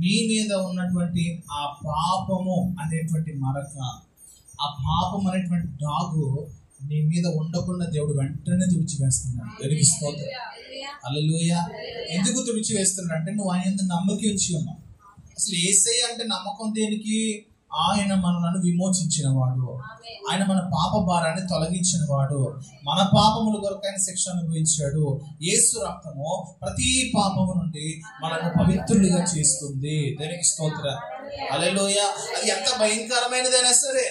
నీ మీద ఉన్నటువంటి ఆ పాపము అనేటువంటి మరక, ఆ పాపం అనేటువంటి డాగు నీ మీద ఉండకుండా దేవుడు వెంటనే తుడిచివేస్తున్నాడు. దేవునికి స్తోత్రం. హల్లెలూయా. ఎందుకు తుడిచివేస్తున్నాడు అంటే, నువ్వు ఆయన నమ్మకం ఉంచి ఉన్నావు. అసలు యేసయ్య అంటే నమ్మకం దేనికి? ఆయన మనలను విమోచించిన వాడు, ఆయన మన పాప భారాన్ని తొలగించిన వాడు, మన పాపముల కొరకు ఆయన శిక్ష అనుభవించాడు. యేసు రక్తము ప్రతి పాపము నుండి మనల్ని పవిత్రులుగా చేస్తుంది. దేనికి స్తోత్రం. హల్లెలూయా. అది ఎంత భయంకరమైనదైనా సరే,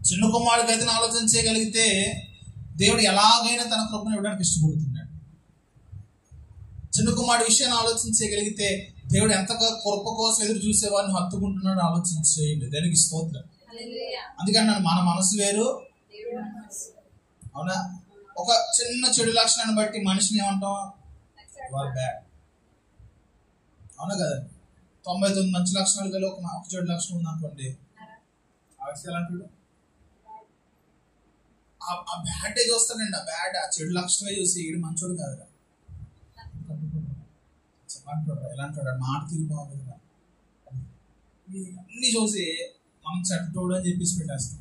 చిన్న కుమారుడికి అయితే ఆలోచన చేయగలిగితే దేవుడు ఎలాగైనా తన కృపను ఇవ్వడానికి ఇష్టపడుతున్నాడు. చిన్న కుమారుడు విషయాన్ని ఆలోచన చేయగలిగితే దేవుడు ఎంతగా కృప కోసం ఎదురు చూసే వారిని హత్తుకుంటున్నాడు ఆలోచన చేయండి. దానికి స్తోత్రం. అందుకని మన మనసు వేరు. అవునా? ఒక చిన్న చెడు లక్షణాన్ని బట్టి మనిషిని ఏమంటాం? బ్యాడ్. అవునా కదా? 99 మంచి లక్షణాలు కలిగి ఒక చెడు లక్షణం ఉందనుకోండి, ఆ వ్యక్తి ఎలా అంటాడు? ఆ బ్యాడ్ చూస్తాడండి. ఆ బ్యాడ్, ఆ చెడు లక్షణమే చూసి ఈడు మంచోడు కాదురా అంటాడు. ఎలా అంటాడు? మాట తిరిగి బాగుంది అన్ని చూసి మనం చెడ్డోడు అని చెప్పేసి పెట్టేస్తాం.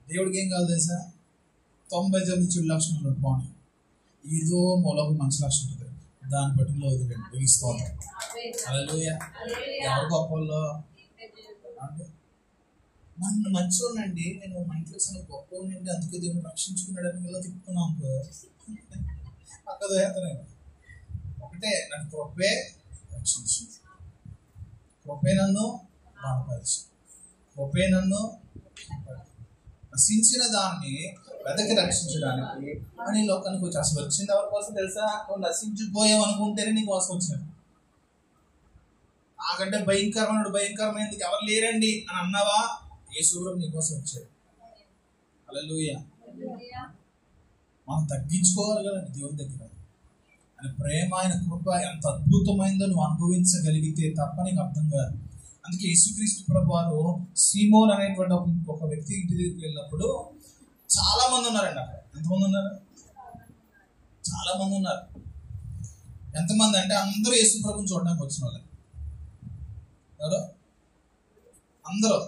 దేవుడికి ఏం కాదు తెలుసా? 99 చెడు లక్షణాలు బాగున్నాయి, ఏదో మూలకు మంచి లక్షణం ఉంటుంది, దాన్ని బట్టి వదిలేండి. తెలుసుకోవాలి. హల్లెలూయా. ఎవరు గొప్పల్లో అంటే, నన్ను మంచోనండి, నేను మా ఇంట్లో వచ్చిన గొప్పనండి, అందుకే దేవుడు రక్షించుకున్నాడని ఇలా తిప్పుకున్నాం అనుకో, అక్కడ ఒకటే, నన్ను కృపే రక్షించింది, కృపే నన్ను బాధపరిచి, కృపే నన్ను నశించిన దాన్ని వెదకి రక్షించడానికి అని లోకానికి వచ్చి. అసలు వచ్చింది ఎవరి కోసం తెలుసా? నువ్వు నశించిపోయావు అనుకుంటేనే నీ కోసం వచ్చాను. నాకంటే భయంకరమైనది ఎవరు లేరండి అని అన్నావా? యేసు కూడా నీ కోసం వచ్చాడు. హల్లెలూయా. మనం తగ్గించుకోవాలి కదండి దేవుని దగ్గర. ఆయన ప్రేమ, ఆయన కృప ఎంత అద్భుతమైందో నువ్వు అనుభవించగలిగితే తప్ప నీకు అర్థం కాదు. అందుకే యేసుక్రీస్తు ప్రభు వారు సీమోన్ అనేటువంటి ఒక వ్యక్తి ఇంటి దగ్గరికి వెళ్ళినప్పుడు చాలా మంది ఉన్నారండి అక్కడ. ఎంతమంది ఉన్నారు? చాలా మంది ఉన్నారు. ఎంతమంది అంటే అందరూ యేసు ప్రభుని చూడడానికి వచ్చిన వాళ్ళే. ఎవరు? అందరూ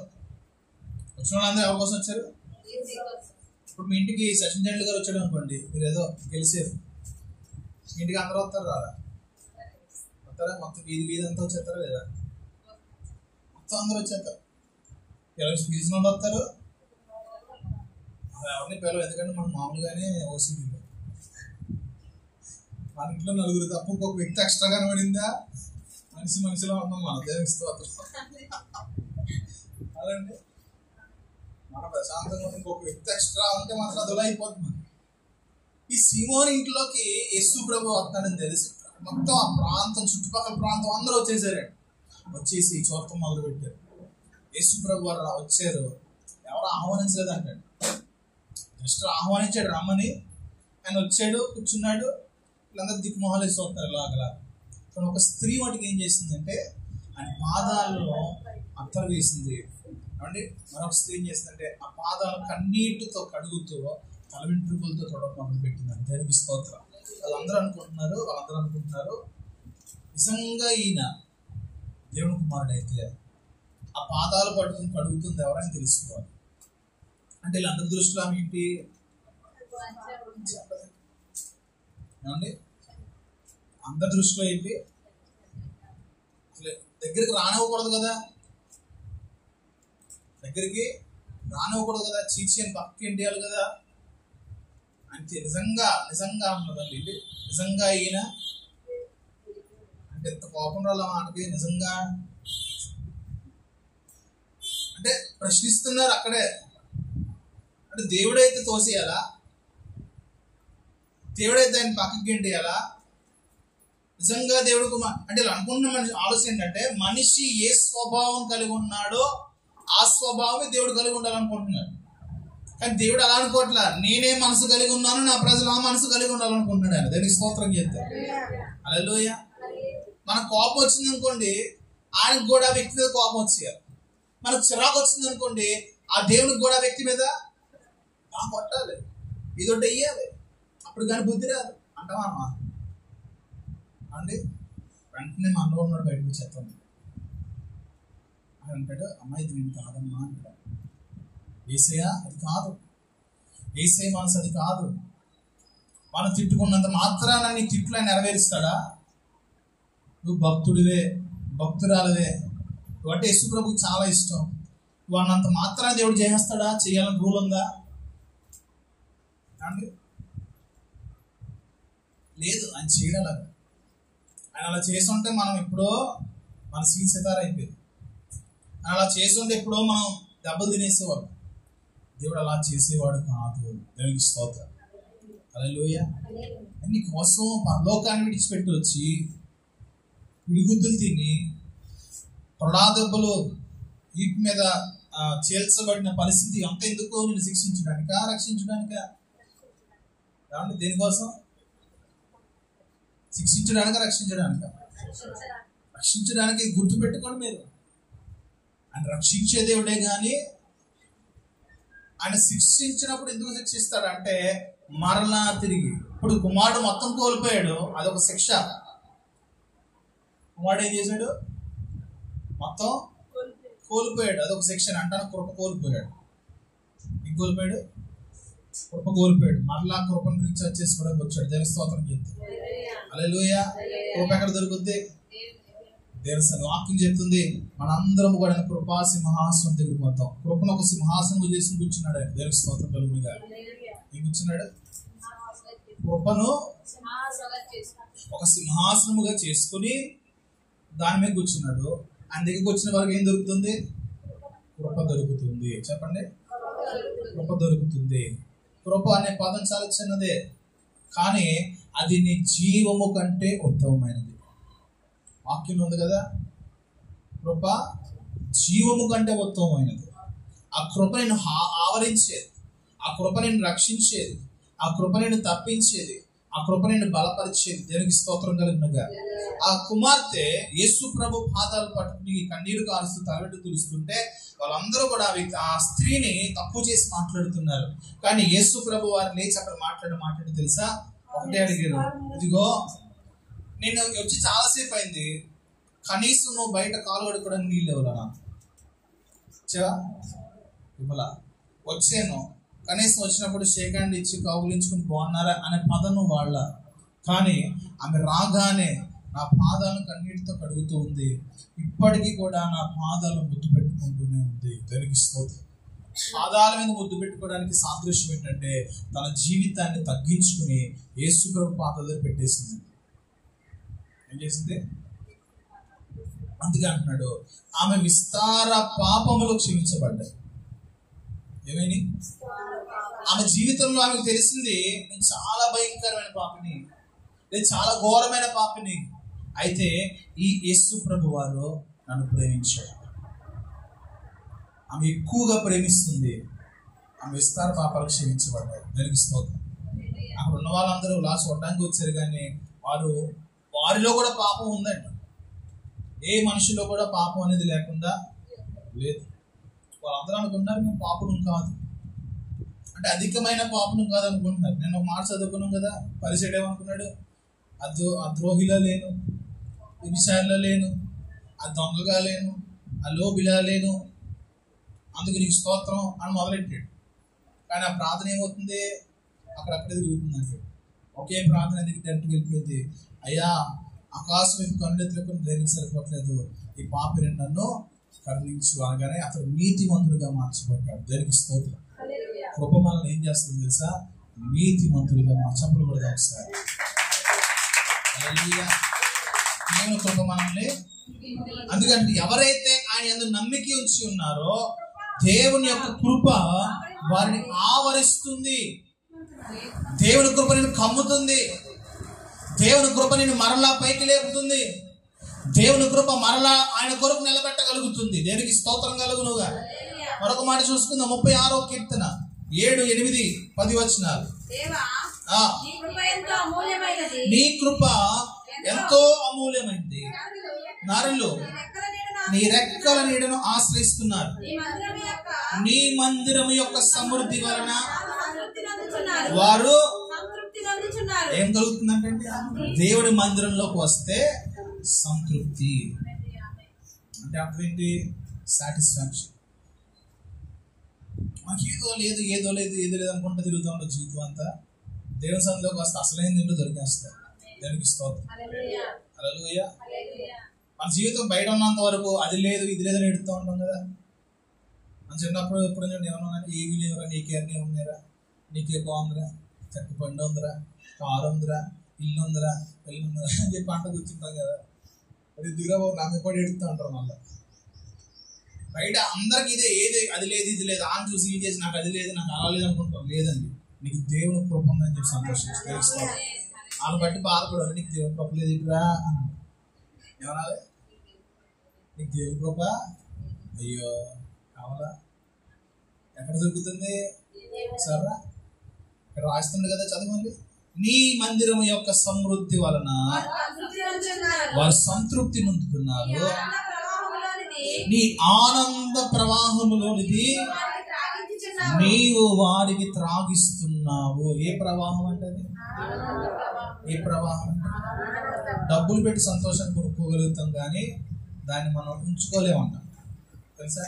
వచ్చిన వాళ్ళందరూ ఎవరి కోసం వచ్చారు? ఇప్పుడు మీ ఇంటికి సచిన్ టెండూల్కర్ వచ్చాడు అనుకోండి, మీరు ఏదో గెలిచారు, మీ ఇంటికి అందరూ వస్తారు రాదా? వస్తారా? మొత్తం వీధి అంతా వచ్చేస్తారా లేదా? మొత్తం అందరూ వచ్చేస్తారు. గెలిచిన వాళ్ళు వస్తారు, ఎవరిని పిలవ, ఎందుకంటే మనం మామూలుగానే ఓసింది. మన ఇంట్లో నలుగురు తప్ప ఇంకొక వ్యక్తి ఎక్స్ట్రా కనబడిందా? మనిషిలో ఉన్నాం మన దేవిస్తూ అదండి. మన ప్రశాంతంగా ఇంకొక వ్యక్తి ఎక్స్ట్రా ఉంటే మాత్రం అదొలా అయిపోతుంది. ఈ సీమోన్ ఇంట్లోకి యేసు ప్రభు వస్తాడని తెలిసి మొత్తం ఆ ప్రాంతం, చుట్టుపక్కల ప్రాంతం అందరూ వచ్చేసారండి. వచ్చేసి చూడటం మొదలు పెట్టారు. యేసు ప్రభు వారు వచ్చారు, ఎవరు ఆహ్వానించలేదు అంటాడు. జస్ట్ ఆహ్వానించాడు రమ్మని. ఆయన వచ్చాడు, కూర్చున్నాడు, వీళ్ళందరూ దిక్కుమొహాలు వేసి వస్తారు ఇలాగలా. కానీ ఒక స్త్రీ వాటికి ఏం చేసిందంటే ఆయన పాదాలను అత్తరు వేసింది. అంటే మరొక స్త్రీ ఏం చేసిందంటే ఆ పాదాలను కన్నీటితో కడుగుతూ తల వెంట్రుకలతో తొడవడం మొదలు పెట్టిందని. దేనికి స్తోత్రం. వాళ్ళందరూ అనుకుంటున్నారు నిజంగా ఈయన దేవుని కుమారుడు అయితే ఆ పాదాలు పట్టుకుని కడుగుతుంది ఎవరైనా తెలుసుకోవాలి. అంటే వీళ్ళందరి దృష్టిలో ఆమె ఏంటి ఏమండి? అందరి దృష్టిలో ఏంటి? దగ్గరికి రానివ్వకూడదు కదా, చీచి అని పక్కకి ఇండియాలి కదా. అంటే నిజంగా ఉన్నదండి ఇది. నిజంగా ఈయన అంటే ఎంత కోపం రాళ్ళ మాటకి నిజంగా అంటే ప్రశ్నిస్తున్నారు అక్కడే. అంటే దేవుడైతే తోసేయాలా? దేవుడైతే ఆయన పక్కకి గెంటేయాలా? నిజంగా దేవుడికి అంటే ఇలా అనుకుంటున్న మనిషి ఆలోచన ఏంటంటే మనిషి ఏ స్వభావం కలిగి ఉన్నాడో ఆ స్వభావమే దేవుడు కలిగి ఉండాలనుకుంటున్నాడు. కానీ దేవుడు అలా అనుకోవట్లా. నేనే మనసు కలిగి ఉన్నాను, నా ప్రజలు ఆ మనసు కలిగి ఉండాలనుకుంటున్నాడు ఆయన. దేవునికి స్తోత్రం చేస్తారు. హల్లెలూయా. మనకు కోపం వచ్చింది అనుకోండి, ఆయనకు కూడా వ్యక్తి మీద కోపం వచ్చేయాలి. మనకు చిరాకు వచ్చింది అనుకోండి, ఆ దేవునికి కూడా వ్యక్తి మీద కొట్టాలి, ఇదొకటి వెయ్యాలి. అప్పుడు కానీ బుద్ధి రాదు అంటావా అండి. వెంటనే మనలో ఉన్నాడు బయటకు వచ్చేస్తాం. అని అంటాడు, అమ్మాయి ఇది నేను కాదమ్మా అంటాడు. యేసయ్య అది కాదు, యేసయ్య మనసు అది కాదు. మనం తిట్టుకున్నంత మాత్రాన నీ తిట్లు ఆయన నెరవేరుస్తాడా? నువ్వు భక్తుడివే, భక్తురాలవే, కాబట్టి యేసు ప్రభుకి చాలా ఇష్టం. నువ్వు అన్నంత మాత్రాన దేవుడు చేస్తాడా? చేయాలని రూల్ ఉందా అండి? లేదు. ఆయన చేయడం ఆయన అలా చేసి ఉంటే మనం ఎప్పుడో మన సీన్ సితార అయిపోయింది. ఆయన అలా చేసి ఉంటే ఎప్పుడో మనం దెబ్బలు తినేసేవాడు. దేవుడు అలా చేసేవాడు కాదు. దేవునికి స్తోత్రం. హల్లెలూయా. నీ కోసం పరలోకాన్ని విడిచిపెట్టి వచ్చి పిడిగుద్దులు తిని తొడాదెబ్బలు వీటి మీద చేల్చబడిన పరిస్థితి అంత ఎందుకు? నేను శిక్షించడానికా, రక్షించడానికా? ఏమంటే దేనికోసం? శిక్షించడానికా, రక్షించడానికా? రక్షించడానికి. గుర్తుపెట్టుకోండి మీరు, ఆయన రక్షించే దేవుడే కానీ ఆయన శిక్షించినప్పుడు ఎందుకు శిక్షిస్తాడంటే మరలా తిరిగి. ఇప్పుడు కుమారుడు మొత్తం కోల్పోయాడు, అదొక శిక్ష. కుమారుడు ఏం చేశాడు? మొత్తం కోల్పోయాడు, అదొక శిక్ష. అంటాను కృప కోల్పోయాడు. ఏం కోల్పోయాడు? కృప కోల్పోయాడు. మరలా కృపను రీఛార్జ్ చేసుకోవడానికి వచ్చాడు. దేవుని స్తోత్రం చెప్తాడు. హల్లెలూయా. కృప ఎక్కడ దొరుకుద్ది? దేవుని వాక్యం చెప్తుంది మనందరం కూడా కృపా సింహాసనం దగ్గరికి వద్దాం. కృపను ఒక సింహాసనం చేసి కూర్చున్నాడు ఆయన. దేవుని స్తోత్రం కలుగునిగా. ఏం కూర్చున్నాడు? కృపను ఒక సింహాసనముగా చేసుకుని దాని మీద కూర్చున్నాడు. ఆయన దగ్గరికి వచ్చిన వారికి ఏం దొరుకుతుంది? కృప దొరుకుతుంది. చెప్పండి, కృప దొరుకుతుంది. కృప అనే పదం చాలా చిన్నదే, కానీ అది నీ జీవము కంటే ఉత్తమమైనది. వాక్యం ఉంది కదా, కృప జీవము కంటే ఉత్తమమైనది. ఆ కృప నేను ఆవరించేది, ఆ కృప నేను రక్షించేది, ఆ కృప నేను తప్పించేది, ఆ కృప నేను బలపరిచేది. దేవునికి స్తోత్రం కలుగునుగా. ఆ కుమార్తె యేసు ప్రభు పాదాలు పట్టుకుని కన్నీరు కారుస్తూ తలబెట్టు తులుస్తుంటే వాళ్ళందరూ కూడా ఆ స్త్రీని తప్పు చేసి మాట్లాడుతున్నారు. కానీ యేసు ప్రభు వారు లేచి అక్కడ మాట్లాడి తెలుసా? ఒకటే అడిగారు, ఇదిగో నేను వచ్చి చాలాసేపు అయింది, కనీసం నువ్వు బయట కాలు కడుక్కోవడానికి నీళ్ళు ఇవ్వలా నాకు ఇవ్వలా. వచ్చాను, కనీసం వచ్చినప్పుడు షేక్ హ్యాండ్ ఇచ్చి కౌగులించుకుని బాగున్నారా అనే పదం నువ్వు వాళ్ళ. కానీ ఆమె రాగానే నా పాదాలను కన్నీటితో కడుగుతూ ఉంది. ఇప్పటికీ కూడా నా పాదాలు ముద్దు పెట్టుకుంటూనే ఉంది. దానికి స్తోత్రం. పాదాల మీద ముద్దు పెట్టుకోవడానికి సాదృశ్యం ఏంటంటే తన జీవితాన్ని తగ్గించుకుని యేసు ప్రభు పాదాల దగ్గర పెట్టేసింది. ఏం చేసింది? అందుకే అంటున్నాడు, ఆమె విస్తార పాపములు క్షమించబడ్డాయి. ఏమైంది? ఆమె జీవితంలో ఆమెకు తెలిసింది, నేను చాలా భయంకరమైన పాపిని, నేను చాలా ఘోరమైన పాపిని. అయితే ఈ యేసు ప్రభు వారు నన్ను ప్రేమించాడు. ఆమె ఎక్కువగా ప్రేమిస్తుంది. ఆమె విస్తార పాపాలు క్షమించబడ్డాయి. దానికి స్తోత్రం. అక్కడ ఉన్న వాళ్ళందరూ లాస్ట్ చూడడానికి వచ్చారు, కానీ వారిలో కూడా పాపం ఉందండి. ఏ మనిషిలో కూడా పాపం అనేది లేకుండా లేదు. వాళ్ళందరూ అనుకుంటున్నారు మేము పాపం కాదు అంటే, అధికమైన పాపం కాదు అనుకుంటున్నారు. నేను ఒక మాట చదువుకున్నాం కదా, పరిచయం ఏమనుకున్నాడు, ఆ ద్రోహిలా లేను, విచారలో లేను, ఆ దొంగగా లేను, ఆ లోబిలా లేను, అందుకు నీకు స్తోత్రం అని మొదలెట్టాడు. కానీ ఆ ప్రార్థన ఏమవుతుంది, అక్కడక్కడే తిరుగుతుందండి. ఒకే ప్రార్థన దగ్గరికి వెళ్ళిపోయింది, అయ్యా ఆకాశం వైపు కన్నెత్తులకు దేనికి సరిపోవట్లేదు, ఈ పాపిని నన్ను కరుణించు అనగానే అతడు నీతిమంతుడిగా మార్చబడ్డాడు. దేనికి స్తోత్రం. కృప మనల్ని ఏం చేస్తుంది తెలుసా? నీతిమంతుడిగా మార్చబడి కూడా ఒకసారి దేవుని కృప మనల్ని. అందుకంటే ఎవరైతే ఆయన యందు నమ్మిక ఉంచి ఉన్నారో దేవుని యొక్క కృప వారిని ఆవరిస్తుంది. దేవుని కృప నిన్ను కమ్ముతుంది. దేవుని కృప నిన్ను మరలా పైకి లేపుతుంది. దేవుని కృప మరలా ఆయన కొరకు నిలబెట్టగలుగుతుంది. దేనికి స్తోత్రం కలుగునుగా. మరొక మాట చూసుకుందాం. 36వ కీర్తన 7, 8, 10 వచనాలు. నీ కృప ఎంతో అమూల్యమైంది, నరులు నీ రెక్కల నీడను ఆశ్రయిస్తున్నారు. నీ మందిరం యొక్క సమృద్ధి వలన వారు ఏం కలుగుతుందంటే, దేవుడి మందిరంలోకి వస్తే సంతృప్తి అంటే అర్థం ఏంటి? సాటిస్ఫాక్షన్. మాకు ఏదో లేదు అనుకుంటే తిరుగుతూ ఉంటాం జీవితం అంతా. దేవుని సన్నిధిలోకి వస్తే అసలైన నిండు దొరికేస్తాయి. దానికి స్తోత్రం. హల్లెలూయా. మన జీవితం బయట ఉన్నంత వరకు అది లేదు ఇది లేదని ఎడుతూ ఉంటాం కదా. మన చిన్నప్పుడు ఎప్పుడు నేను ఏమన్నా ఏవి లేవురా, నీకే అన్నీ ఉన్నారా, నీకే బాగుందిరా, చెక్క పండు ఉందిరా, కారు ఉందిరా, ఇల్లు ఉందిరా, పెళ్ళి ఉందిరా అని చెప్పి అంట కూర్చుంటాం కదా. అది దిగా నమ్మి పడి ఎడుతూ ఉంటారు. మళ్ళీ బయట అందరికి ఇదే, ఏది అది లేదు ఇది లేదు, ఆన్ చూసి ఇది చేసి నాకు అది లేదు నాకు అలా లేదు అనుకుంటాం. లేదండి, నీకు దేవుని కృప ఉందని చెప్పి సంతోషిస్తాను. వాళ్ళని బట్టి బాధపడాలి. నీకు దేవుని కృప లేదు ఇటురా అని ఏమనాలి? నీకు దేవుని కృప అయ్యో కావాలా? ఎక్కడ దొరుకుతుంది? సరే ఇక్కడ రాస్తుంది కదా, చదవండి. నీ మందిరం యొక్క సమృద్ధి వలన వారు సంతృప్తి నొందుతున్నారు. నీ ఆనంద ప్రవాహములోనిది నీవు వారికి త్రాగిస్తున్నావు. ఏ ప్రవాహం అంటే? ఏ ప్రవాహం? డబ్బులు పెట్టి సంతోషాన్ని కొనుక్కోగలుగుతాం, కానీ దాన్ని మనం ఉంచుకోలేమంటాం తెలుసా.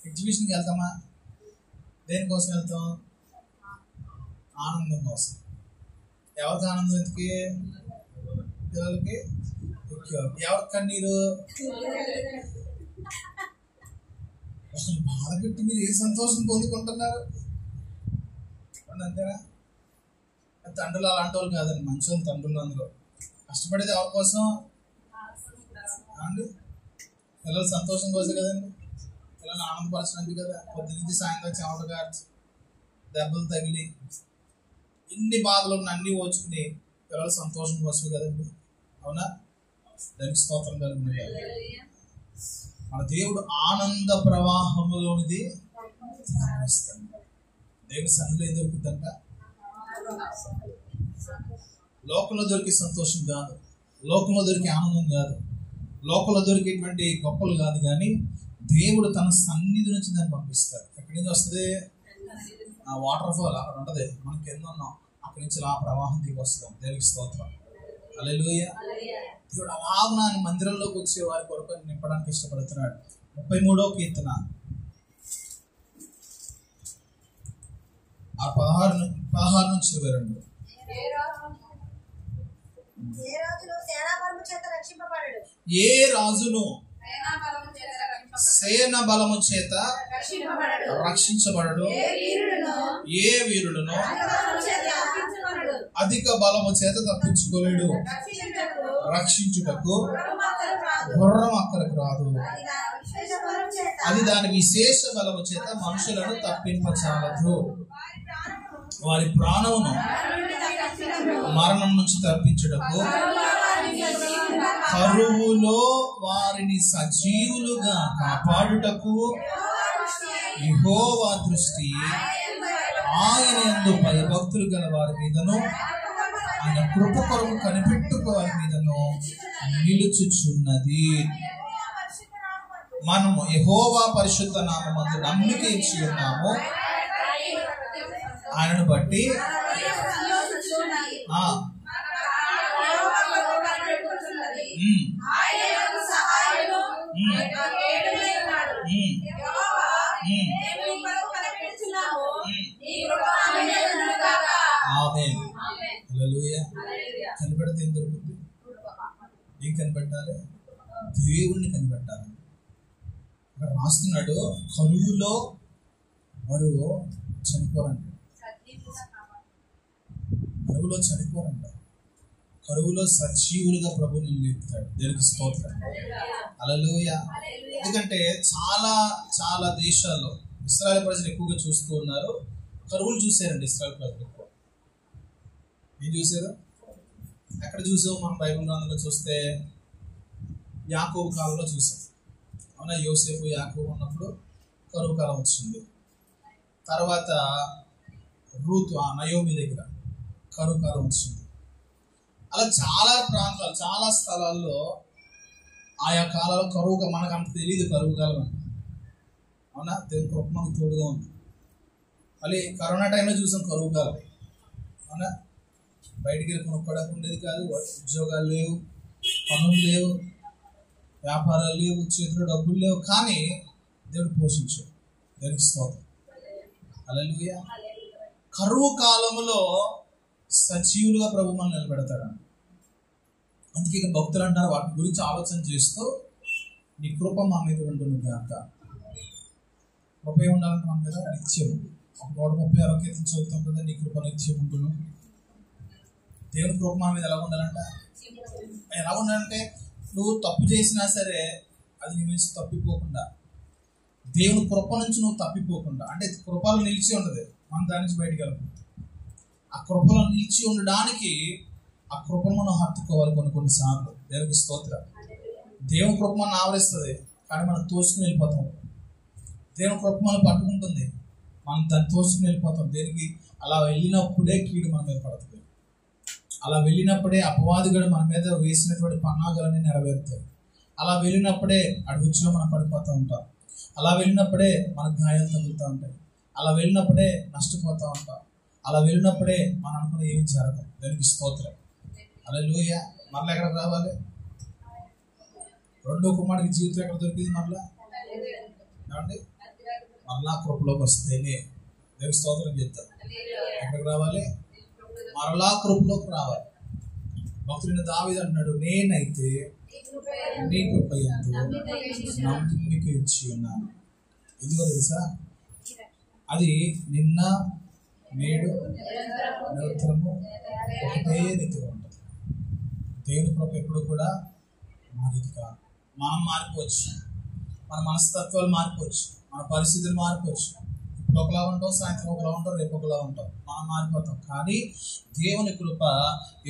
ఎగ్జిబిషన్కి వెళ్తామా? దేనికోసం వెళ్తాం? ఆనందం కోసం. ఎవరికి ఆనందం? ఎందుకు? పిల్లలకి. ఎవరికి కన్నీరు? అసలు బాధ పెట్టి మీరు ఏ సంతోషం పొందుకుంటున్నారు? అంతేనా? తండ్రులు అలాంటి వాళ్ళు కాదండి, మంచి వాళ్ళు తండ్రులు. అందులో కష్టపడేది ఎవరి కోసం అండి? పిల్లలు సంతోషం కోసం కదండి, పిల్లలు ఆనందపరచడానికి కదా. పొద్దున్నే సాయంత్రం చెమట కార్చి దెబ్బలు తగిలి ఇన్ని బాధలు అన్ని ఓచుకుని పిల్లలు సంతోషం కోసం కదండి. అవునా? దానికి స్తోత్రం కలుగుతుంది. మన దేవుడు ఆనంద ప్రవాహంలోనిది దేవుడి సన్నిధిలో ఏం దొరుకుతుందంట? లోకంలో దొరికే సంతోషం కాదు, లోకంలో దొరికే ఆనందం కాదు, లోకంలో దొరికేటువంటి గొప్పలు కాదు, కానీ దేవుడు తన సన్నిధి నుంచి దాన్ని పంపిస్తాడు. ఎక్కడి నుంచి వస్తుంది? ఆ వాటర్ ఫాల్ అక్కడ ఉంటుంది, మనం కింద ఉన్నాం, అక్కడి నుంచి ఆ ప్రవాహం దిగి వస్తుంది. దేవుడికి స్తోత్రం. హల్లెలూయా. దేవుడు అలాగా మందిరంలోకి వచ్చే వారి కొరకు నింపడానికి ఇష్టపడుతున్నాడు. 33వ కీర్తన 16 నుంచి 22. ఏ రాజును సేన బలము చేత రక్షించబడడు, ఏ వీరుడును అధిక బలము చేత తప్పించుకోలేడు. రక్షించుటకు గుర్రం అక్కడికి రాదు, అది దాని విశేష బలము చేత మనుషులను తప్పింపచాలదు. వారి ప్రాణమును మరణం నుంచి తప్పించుటకు, కరువులో వారిని సజీవులుగా కాపాడుటకు యెహోవా దృష్టి ఆయన యందు భయభక్తులు గల వారి మీదను ఆయన కృప కొరకు కనిపెట్టుకో వారి మీదను నిలుచుచున్నది. మనము యెహోవా పరిశుద్ధ నామమందు నమ్మిక ఇచ్చి ఉన్నాము, ఆయనను బట్టి కనిపెడితే ఏం దొరుకుతుంది? ఏం కనిపెట్టాలి? దేవుణ్ణి కనిపెట్టాలి. అక్కడ రాస్తున్నాడు, కరువులో వారు చనిపోరంట. కరువులో చనిపోరంట, కరువులో సజీవులుగా ప్రభుని లేపుతాడు. దేవునికి స్తోత్రం, హల్లెలూయా. ఎందుకంటే చాలా చాలా దేశాల్లో ఇశ్రాయేలు ప్రజలు ఎక్కువగా చూస్తూ ఉన్నారు. కరువులు చూసారండి ఇశ్రాయేలు ప్రజలు. ఏం చూసారు? ఎక్కడ చూసాం? మనం బైబిల్ గ్రంథంలో చూస్తే యాకోబు కాలంలో చూసాం. అవునా? యోసేపు యాకోబు ఉన్నప్పుడు కరువు కాలం వచ్చింది. తర్వాత రూతు నయోమి దగ్గర కరువు కాలం వచ్చింది. అలా చాలా ప్రాంతాలు, చాలా స్థలాల్లో ఆయా కాలంలో కరువుగా, మనకు అంత తెలియదు కరువు కాలం అని. అవునా? దేవుని కృప మనకు తోడుగా ఉంది. మళ్ళీ కరోనా టైంలో చూసాం కరువు కాలం. అవునా? బయటికి వెళ్ళి కొనుక్కోవడానికి ఉండేది కాదు, ఉద్యోగాలు లేవు, పనులు లేవు, వ్యాపారాలు లేవు, చేతిలో డబ్బులు లేవు. కానీ దేవుడు పోషించాడు. దేవునికి స్తోత్రం, హల్లెలూయా. కరువు కాలంలో సజీవులుగా ప్రభు మనల్ని నిలబెడతాడు. అందుకే ఇక భక్తులు అంటారు, వాటి గురించి ఆలోచన చేస్తూ నీ కృప మా మీద ఉంటుంది కాక. కృప ఉండాలంటే మన మీద నిత్యం. 136 కీర్తన చదువుతాం కదా, నీ కృప నిత్యం ఉంటుంది. దేవుని కృప మన మీద ఎలా ఉండాలంట? ఎలా ఉండాలంటే నువ్వు తప్పు చేసినా సరే అది నీ నుంచి తప్పిపోకుండా, దేవుని కృప నుంచి నువ్వు తప్పిపోకుండా, అంటే కృపలో నిలిచి ఉండదు, మనం దాని నుంచి బయటికి వెళ్ళదు. ఆ కృపలో నిలిచి ఉండడానికి ఆ కృపను మనం హత్తుకోవాలి కొన్నిసార్లు. దేవునికి స్తోత్రం. దేవుని కృప మనం ఆవరిస్తుంది, కానీ మనం తోసుకుని వెళ్ళిపోతాం. దేవుని కృప మనం పట్టుకుంటుంది, మనం దాన్ని తోసుకుని వెళ్ళిపోతాం. దేనికి? అలా వెళ్ళినప్పుడే కీడు మన మీద పడుతుంది. అలా వెళ్ళినప్పుడే అపవాదిగాడు మన మీద వేసినటువంటి పన్నాగాలన్నీ నెరవేరుతాయి. అలా వెళ్ళినప్పుడే అడుగుచ్చులో మనం పడిపోతూ ఉంటాం. అలా వెళ్ళినప్పుడే మనకు గాయాలు తగులుతూ ఉంటాయి. అలా వెళ్ళినప్పుడే నష్టపోతూ ఉంటాం. అలా వెళ్ళినప్పుడే మనం అనుకున్న ఏమి జరగదు. దానికి స్తోత్రం, హల్లెలూయా. మరలా ఎక్కడికి రావాలి? రెండో కుమారుడికి జీవితం ఎక్కడ దొరికింది? మరలా ఏమండి? మరలా కృపలోకి వస్తేనే దేవుని స్తోత్రం చెప్తాం. ఎక్కడికి రావాలి? మరలా కృపలోకి రావాలి. భక్తుడైన దావీదు అంటున్నాడు, నేనైతే నీ కృప యందు నమ్మిక ఇచ్చి ఉన్నాను. ఎందుకో తెలుసా? అది నిన్న నేడు నిరంతరము ఒకటే రీతిగా ఉంటుంది. దేవుని కృప ఎప్పుడు కూడా మారేది కాదు. మనం మారిపోవచ్చు, మన మనస్తత్వాలు మారిపోవచ్చు, మన పరిస్థితులు మారిపోవచ్చు. ఇప్పుడు ఒకలా ఉంటాం, సాయంత్రం ఒకలా ఉంటాం, రేపు ఒకలా ఉంటాం, మనం మారిపోతాం. కానీ దేవుని కృప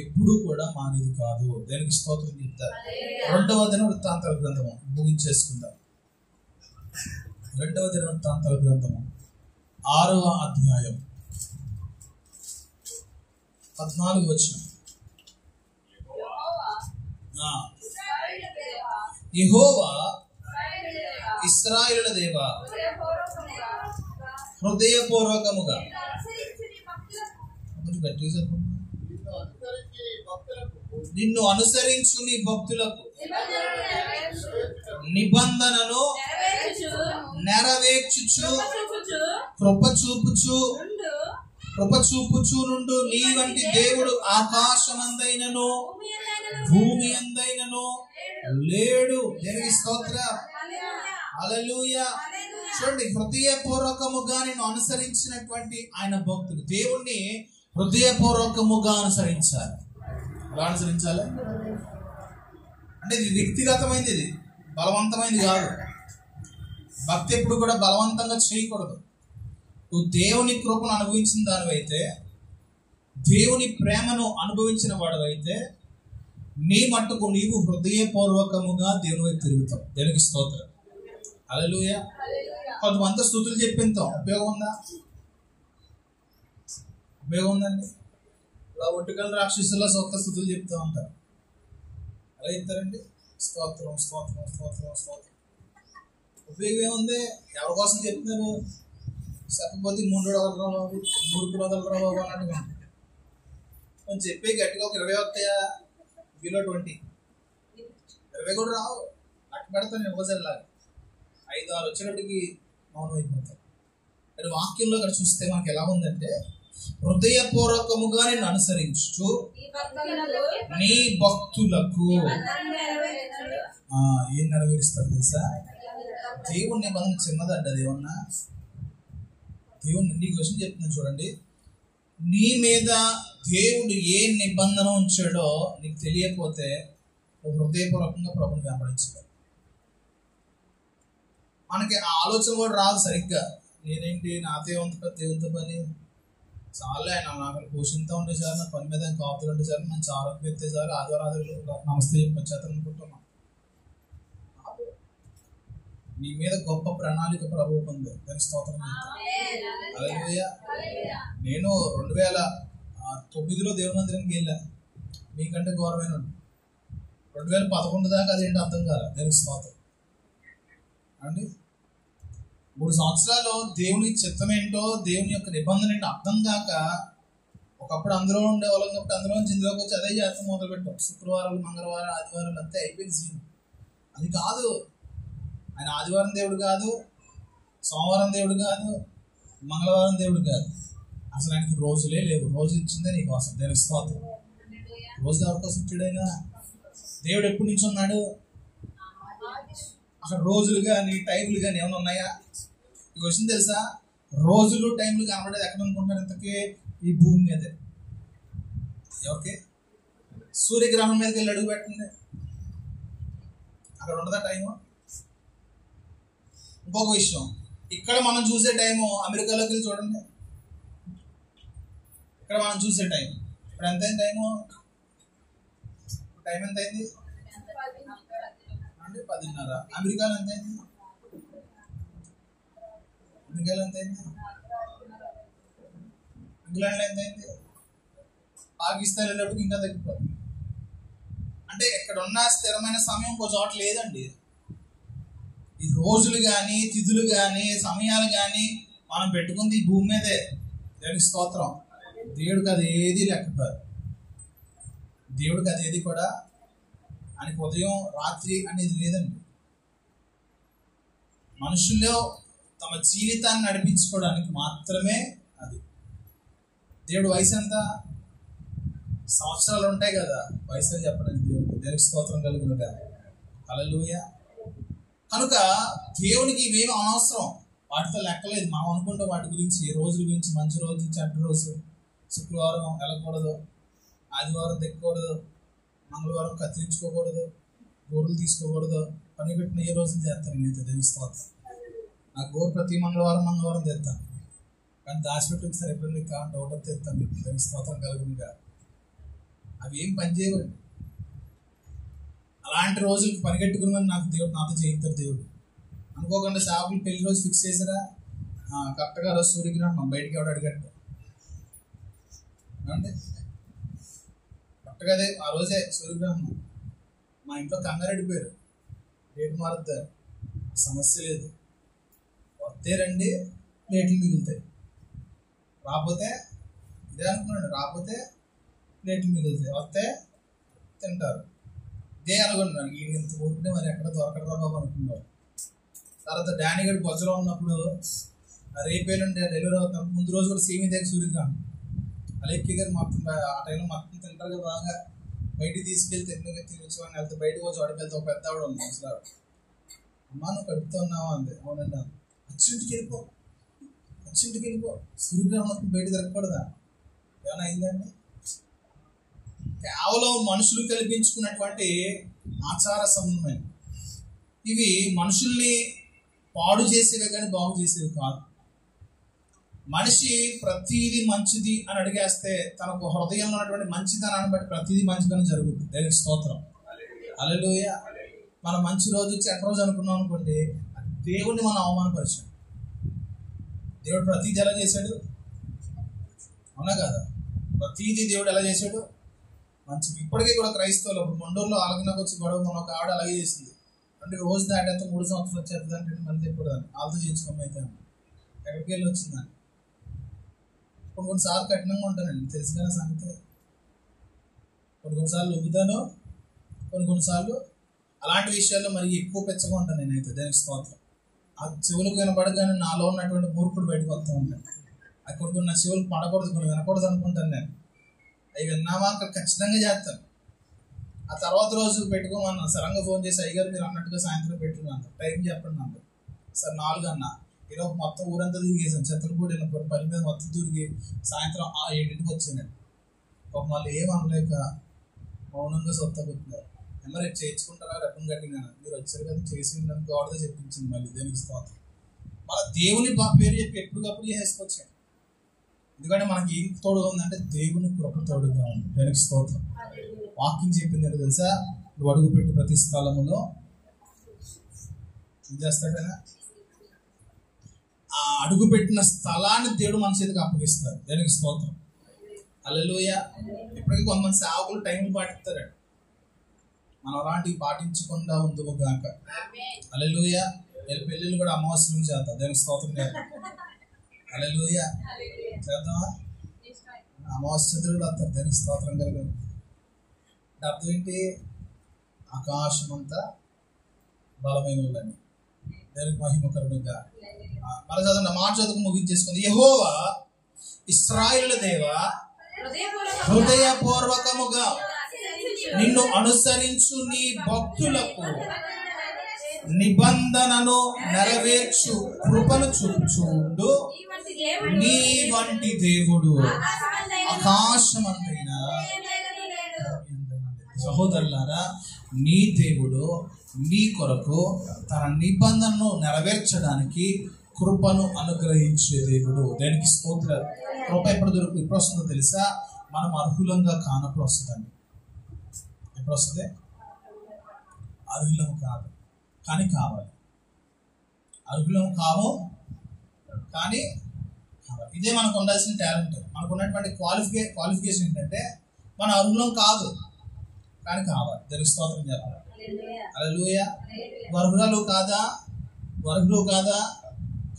ఎప్పుడూ కూడా మానేది కాదు. దేవునికి స్తోత్రం చెప్తారు. 2వ దినవృత్తాంతాల గ్రంథము ముగించేసుకుందాం. 2వ దినవృత్తాంతాల గ్రంథము 6వ అధ్యాయం 14 వచనం. యెహోవా ఇశ్రాయేలుల దేవా, హృదయపూర్వకముగా నిన్ను అనుసరించు నీ భక్తులకు నిబంధనను నెరవేర్చుచు కృప చూపుచు నుండు నీ వంటి దేవుడు ఆకాశమందైనను భూమి అందైనను లేడు. దేవునికి స్తోత్రం. హల్లెలూయా. చూడండి, హృదయపూర్వకముగా నిన్ను అనుసరించినటువంటి ఆయన భక్తులు దేవుణ్ణి హృదయపూర్వకముగా అనుసరించాలి. ఎలా అనుసరించాలి అంటే ఇది వ్యక్తిగతమైనది, ఇది బలవంతమైనది కాదు. భక్తి ఎప్పుడు కూడా బలవంతంగా చేయకూడదు. నువ్వు దేవుని కృపను అనుభవించిన దానివైతే, దేవుని ప్రేమను అనుభవించిన వాడవైతే, నీ మట్టుకు నీవు హృదయపూర్వకముగా దేవుని వైపు తిరుగుతావు. దేవునికి స్తోత్రం. హల్లెలూయా. కొంతమంది స్తుతులు చెప్పింతాం, ఉపయోగం ఉందా? ఉపయోగం ఉందండి. ఇలా ఒట్టుకల రాక్షసుల సొంత స్థుతులు చెప్తూ ఉంటారు. అలా చెప్తారండి, స్తోత్రం స్తోత్రం స్తోత్రం స్తోత్రం. ఉపయోగం ఏముంది? ఎవరి కోసం చెప్తున్నారు? చెప్పకపోతే మూడు వదలరా బాబు అన్నట్టుగా కొంచెం చెప్పి గట్టిగా ఒక 20 వస్తాయా, బిలో 20, 20 కూడా రావు. అట్టు పెడతాను నేను ఒకసారిలాగా 5-6 వచ్చేటప్పటికి మౌనం అయిపోతాను. కానీ వాక్యంలో అక్కడ చూస్తే మనకి ఎలా ఉందంటే, హృదయపూర్వకముగా నేను అనుసరించు నీ భక్తులకు ఏం నెరవేరుస్తారు తెలుసా? దేవుని నిబంధన చిన్నదంట. దేవుని నీకు విషయం చెప్తున్నాను చూడండి. నీ మీద దేవుడు ఏ నిబంధన ఉంచాడో నీకు తెలియకపోతే హృదయపూర్వకంగా ప్రభుని వెంబడించలేదు. మనకి ఆ ఆలోచన కూడా రాదు సరిగ్గా. నేనేంటి నాతో ఉంది దేవునితో పని, చాలా ఆయన నాకు పోషిస్తూ ఉంటే సార్, నా పని మీద కాపులు ఉంటే సార్, మంచి ఆరోగ్యం పెడితే సార్, ఆదివారం నమస్తే చెప్పొచ్చేస్తాను అనుకుంటున్నాను. నీ మీద గొప్ప ప్రణాళిక ప్రభువు ఉంది. దానికి స్తోత్రం చెప్తాను. హల్లెలూయా. నేను 2009లో దేవుని మందిరానికి వెళ్ళాను. మీకంటే గౌరవమైన 2011 దాకా అదేంటి అర్థం కాదు. దానికి స్తోత్రం అండి. 3 సంవత్సరాలు దేవుని చిత్తం ఏంటో, దేవుని యొక్క నిబంధన ఏంటో అర్థం కాక ఒకప్పుడు అందులో ఉండేవాళ్ళం. కాబట్టి అందులో నుంచి ఇందులోకి వచ్చి అదే చేస్తాం మొదలు పెట్టాం. శుక్రవారాలు, మంగళవారం, ఆదివారాలు అంతే అయిపోయింది. అది కాదు, ఆయన ఆదివారం దేవుడు కాదు, సోమవారం దేవుడు కాదు, మంగళవారం దేవుడు కాదు. అసలు ఆయనకి రోజులే లేవు. రోజు ఇచ్చిందే నీ కోసం. దేవునికి స్తోత్రం. రోజు ఎవరి కోసం ఇచ్చాడైనా? దేవుడు ఎప్పటి నుంచి ఉన్నాడు? అక్కడ రోజులు కానీ టైంలు కానీ ఏమైనా ఉన్నాయా? ఈ క్వశ్చన్ తెలుసా? రోజులు టైంలు కనబడేది ఎక్కడ అనుకుంటారు ఇంతకీ? ఈ భూమి మీదే. ఎవరికి? సూర్యగ్రహణం మీదకి వెళ్ళి అడుగు పెట్టండి, అక్కడ ఉండదా టైము? ఇంకొక విషయం, ఇక్కడ మనం చూసే టైము అమెరికాలోకి వెళ్ళి చూడండి. ఇక్కడ మనం చూసే టైం ఇప్పుడు ఎంత అయింది? టైం ఎంత అయింది అంటే 10:30. అమెరికాలో ఎంత అయింది? అమెరికాలో ఎంత అయింది? ఇంగ్లాండ్లో ఎంత అయింది? పాకిస్తాన్ వెళ్ళేటప్పుడు ఇంకా తగ్గిపోతుంది. అంటే ఇక్కడ ఉన్న స్థిరమైన సమయం ఇంకో చోట లేదండి. ఈ రోజులు కానీ, తిథులు కానీ, సమయాలు కానీ మనం పెట్టుకుంది ఈ భూమి మీదే. దేవునికి స్తోత్రం. దేవుడికి అది ఏది లెక్కకాదు. దేవుడికి అదేది కూడా ఆయనకి ఉదయం రాత్రి అనేది లేదండి. మనుషుల్లో తమ జీవితాన్ని నడిపించుకోవడానికి మాత్రమే అది. దేవుడు వయసు ఎంత? సంవత్సరాలు ఉంటాయి కదా, వయసు చెప్పడానికి దేవుడికి స్తోత్రం కలుగునుగా. హల్లెలూయా. కనుక దేవునికి ఇవేమి అనవసరం, వాటితో లెక్కలేదు. మనం అనుకుంటాం వాటి గురించి, ఈ రోజుల గురించి, మంచి రోజు, చెడ్డ రోజు, శుక్రవారం వెళ్ళకూడదు, ఆదివారం తెక్కకూడదు, మంగళవారం కత్తిరించుకోకూడదు, గోరులు తీసుకోకూడదు, పని పెట్టిన ఏ రోజులు చేస్తాను నేనైతే. తెలుసుకోవచ్చు. నాకు గోరు ప్రతి మంగళవారం తెస్తాను, కానీ దాచిపెట్టి ఒకసారి ఎప్పుడు మీకు కావాలంటే ఒకటో తెస్తాను. మీకు తెలుసుకోవతం కలుగునిగా. అవి ఏం పని చేయవండి. అలాంటి రోజులకి పనిగట్టుకుని నాకు దేవుడు నాతో చేయిస్తాడు. దేవుడు అనుకోకుండా షాపులు పెళ్లి రోజు ఫిక్స్ చేసారా, కరెక్ట్గా రోజు సూర్యగ్రహణం, బయటికి ఎవడు అడిగట్టు అంటే కరెక్ట్గా అదే ఆ రోజే సూర్యగ్రహణం. మా ఇంట్లో కంగారు అడిపోయారు, డేట్ మారుతారు, సమస్య లేదు, వస్తే రండి, ప్లేట్లు మిగులుతాయి. రాకపోతే ఇదే అనుకున్నాడు, రాకపోతే ప్లేట్లు మిగులుతాయి, వస్తే తింటారు. ఇదే అనుకుంటున్నాను, ఈ ఇంత ఊరికే మరి ఎక్కడ దొరకడరా బాబు అనుకున్నారు. తర్వాత డానీ గడి బొజ్జలో ఉన్నప్పుడు రేపేనంటే డెలివరీ అవుతున్నప్పుడు ముందు రోజు కూడా సేమి దగ్గర సూర్యగ్రహణం. అలెక్కి గారు మొత్తం ఆ టైంలో మొత్తం తింటారు కదా, బాగా బయటికి తీసుకెళ్తే తినొచ్చుకొని వెళ్తే బయటకు వచ్చి వాడికి వెళ్తే ఒక పెద్ద ఆవిడ ఉంది అసలు. అమ్మా నువ్వు కడుపుతో ఉన్నావా అంది. అవునండి. అచ్చింటికి వెళ్ళిపో, అచ్చింటికి వెళ్ళిపో, సూర్యగ్రహణం బయట తిరగకూడదా, ఏమైనా అయిందండి? కేవలం మనుషులు కల్పించుకున్నటువంటి ఆచార సంబంధమైన ఇవి మనుషుల్ని పాడు చేసేవి కానీ బాగు చేసేవి కాదు. మనిషి ప్రతిదీ మంచిది అని అడిగేస్తే తనకు హృదయంలో ఉన్నటువంటి మంచిదనాన్ని బట్టి ప్రతిదీ మంచిదని జరుగుతుంది. దేవునికి స్తోత్రం, హల్లెలూయా. మనం మంచి రోజు చెడ్డ రోజు అనుకున్నాం అనుకోండి, దేవుణ్ణి మనం అవమానపరిచాం. దేవుడు ప్రతిదీ ఎలా చేశాడు? అవునా కదా? ప్రతిదీ దేవుడు ఎలా చేశాడు? మంచిది. ఇప్పటికీ కూడా క్రైస్తవులు ఇప్పుడు మొండూరులో ఆలగనకు వచ్చి గొడవ మన ఒక ఆవిడ అలాగే చేసింది. అంటే రోజు దాటేంత 3 సంవత్సరాలు వచ్చేది అంటే మళ్ళీ ఎప్పుడు వాళ్ళతో చేయించుకోమని అయితే ఎక్కడికి వెళ్ళి వచ్చిందని. కొన్నిసార్లు కఠినంగా ఉంటానండి, తెలుసుకునే సంగతి. కొన్నిసార్లు లొంగుతాను, కొన్నిసార్లు అలాంటి విషయాల్లో మరి ఎక్కువ పెచ్చగా ఉంటాను నేనైతే. దేవునికి స్తోత్రం. ఆ చెవులకు వినపడగానే నాలో ఉన్నటువంటి మూర్ఖుడు బయటకు వస్తూ ఉంటాను. అది కొన్ని నా చెవులు పడకూడదు, కొన్ని వినకూడదు అనుకుంటాను నేను. అవి విన్నామా అక్కడ ఖచ్చితంగా చేస్తాను. ఆ తర్వాత రోజు పెట్టుకోమన్నా సడన్గా ఫోన్ చేసి, అయ్యారు మీరు అన్నట్టుగా సాయంత్రం పెట్టుకున్నాను, టైం చెప్పండి అన్నారు. సార్ 4 అన్నా. ఈరోజు మొత్తం ఊరంతా తిరిగేసాను, చెత్తలపూడి పని మీద మొత్తం తిరిగి సాయంత్రం 7ంటికి వచ్చాను. ఒక మళ్ళీ ఏం అనలేక మౌనంగా సొత్తకుంటున్నారు. మరి చేయించుకుంటారా రెప్పం గట్టిగా, మీరు వచ్చారు కదా చేసి గోడతో చెప్పించింది. మళ్ళీ దేవునికి స్తోత్రం. మన దేవుని పేరు చెప్పి ఎప్పటికప్పుడు చేసుకొచ్చాను. ఎందుకంటే మనకి ఏం తోడుగా ఉందంటే దేవుని కృప తోడుగా ఉంది. దేవునికి స్తోత్రం. వాక్యం చెప్పింది ఏంటో తెలుసా? నువ్వు అడుగు పెట్టి ప్రతి స్థలములో ఏం చేస్తాడైనా ఆ అడుగు పెట్టిన స్థలాన్ని దేవుడు మన చేతికి అప్పగిస్తాడు. దేవునికి స్తోత్రం, హల్లెలూయా. ఇప్పటికీ కొంతమంది సేవకులు టైంలు పాటిస్తారండి, మనం అలాంటివి పాటించకుండా ఉందుము గాక. హల్లెలూయా. పెళ్ళిళ్ళు కూడా అమావాస్య చేద్దాం. దేవునికి స్తోత్రం, హల్లెలూయా. చేద్దామా? అమావాస్య చంద్రుడు వస్తారు. దేవునికి స్తోత్రం కలుగును. అర్థం ఏంటి? ఆకాశం అంతా బలమైన వాళ్ళని. దేవునికి మహిమ కలుగునుగా. మన చదువు మాట చదువుకు ముగించేసుకుంది. యెహోవా ఇశ్రాయేలు దేవా, హృదయపూర్వకముగా నిన్ను అనుసరించు నీ భక్తులకు నిబంధనను నెరవేర్చు కృపను చూపుచుండు. నీ వంటి దేవుడు ఆకాశమంతైన. సహోదరులారా, నీ దేవుడు నీ కొరకు తన నిబంధనను నెరవేర్చడానికి కృపను అనుగ్రహించే దేవుడు. దానికి స్తోత్రం. కృప ఎప్పుడు వస్తుందో తెలుసా? మనం అర్హులంగా కానప్పుడు వస్తుందండి. ఎప్పుడు వస్తుంది? అర్హులం కాదు కానీ కావాలి. అర్హులం కాము కానీ కావాలి. ఇదే మనకు ఉండాల్సిన టాలెంట్. మనకు ఉన్నటువంటి క్వాలిఫికేషన్ ఏంటంటే మన అర్హులం కాదు కానీ కావాలి. దానికి స్తోత్రం చెప్పాలి. హల్లెలూయా. వర్గులు కాదా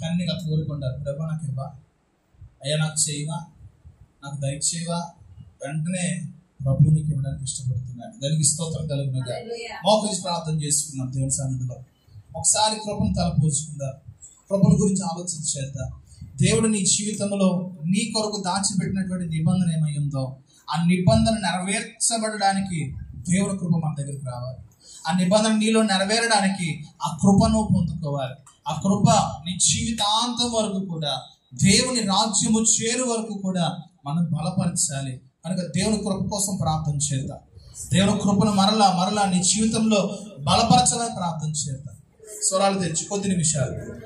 కానీ నీకు అట్లా కోరుకుంటారు. డబ్బా నాకు ఇవ్వా, అయ్యా నాకు చేయవా, నాకు దయచేయవా, వెంటనే ప్రభువు నీకు ఇవ్వడానికి ఇష్టపడుతున్నాడు. దానికి స్తోత్రం కలుగునుగా. మోకరించి ప్రార్థన చేసుకున్నాం దేవుని సన్నిధిలో. ఒకసారి కృపను తలపోసుకుందాం, కృపను గురించి ఆలోచన చేద్దాం. దేవుడు నీ జీవితంలో నీ కొరకు దాచిపెట్టినటువంటి నిబంధన ఏమై ఉందో ఆ నిబంధన నెరవేర్చబడడానికి దేవుని కృప మన దగ్గరికి రావాలి. ఆ నిబంధన నీలో నెరవేరడానికి ఆ కృపను పొందుకోవాలి. ఆ కృప నీ జీవితాంతం వరకు కూడా దేవుని రాజ్యము చేరు వరకు కూడా మనం బలపరచాలి. కనుక దేవుని కృప కోసం ప్రార్థన చేద్దాం. దేవుని కృపను మరలా నీ జీవితంలో బలపరచాలని ప్రార్థన చేద్దాం. స్వరాలు తెచ్చి కొద్ది నిమిషాలు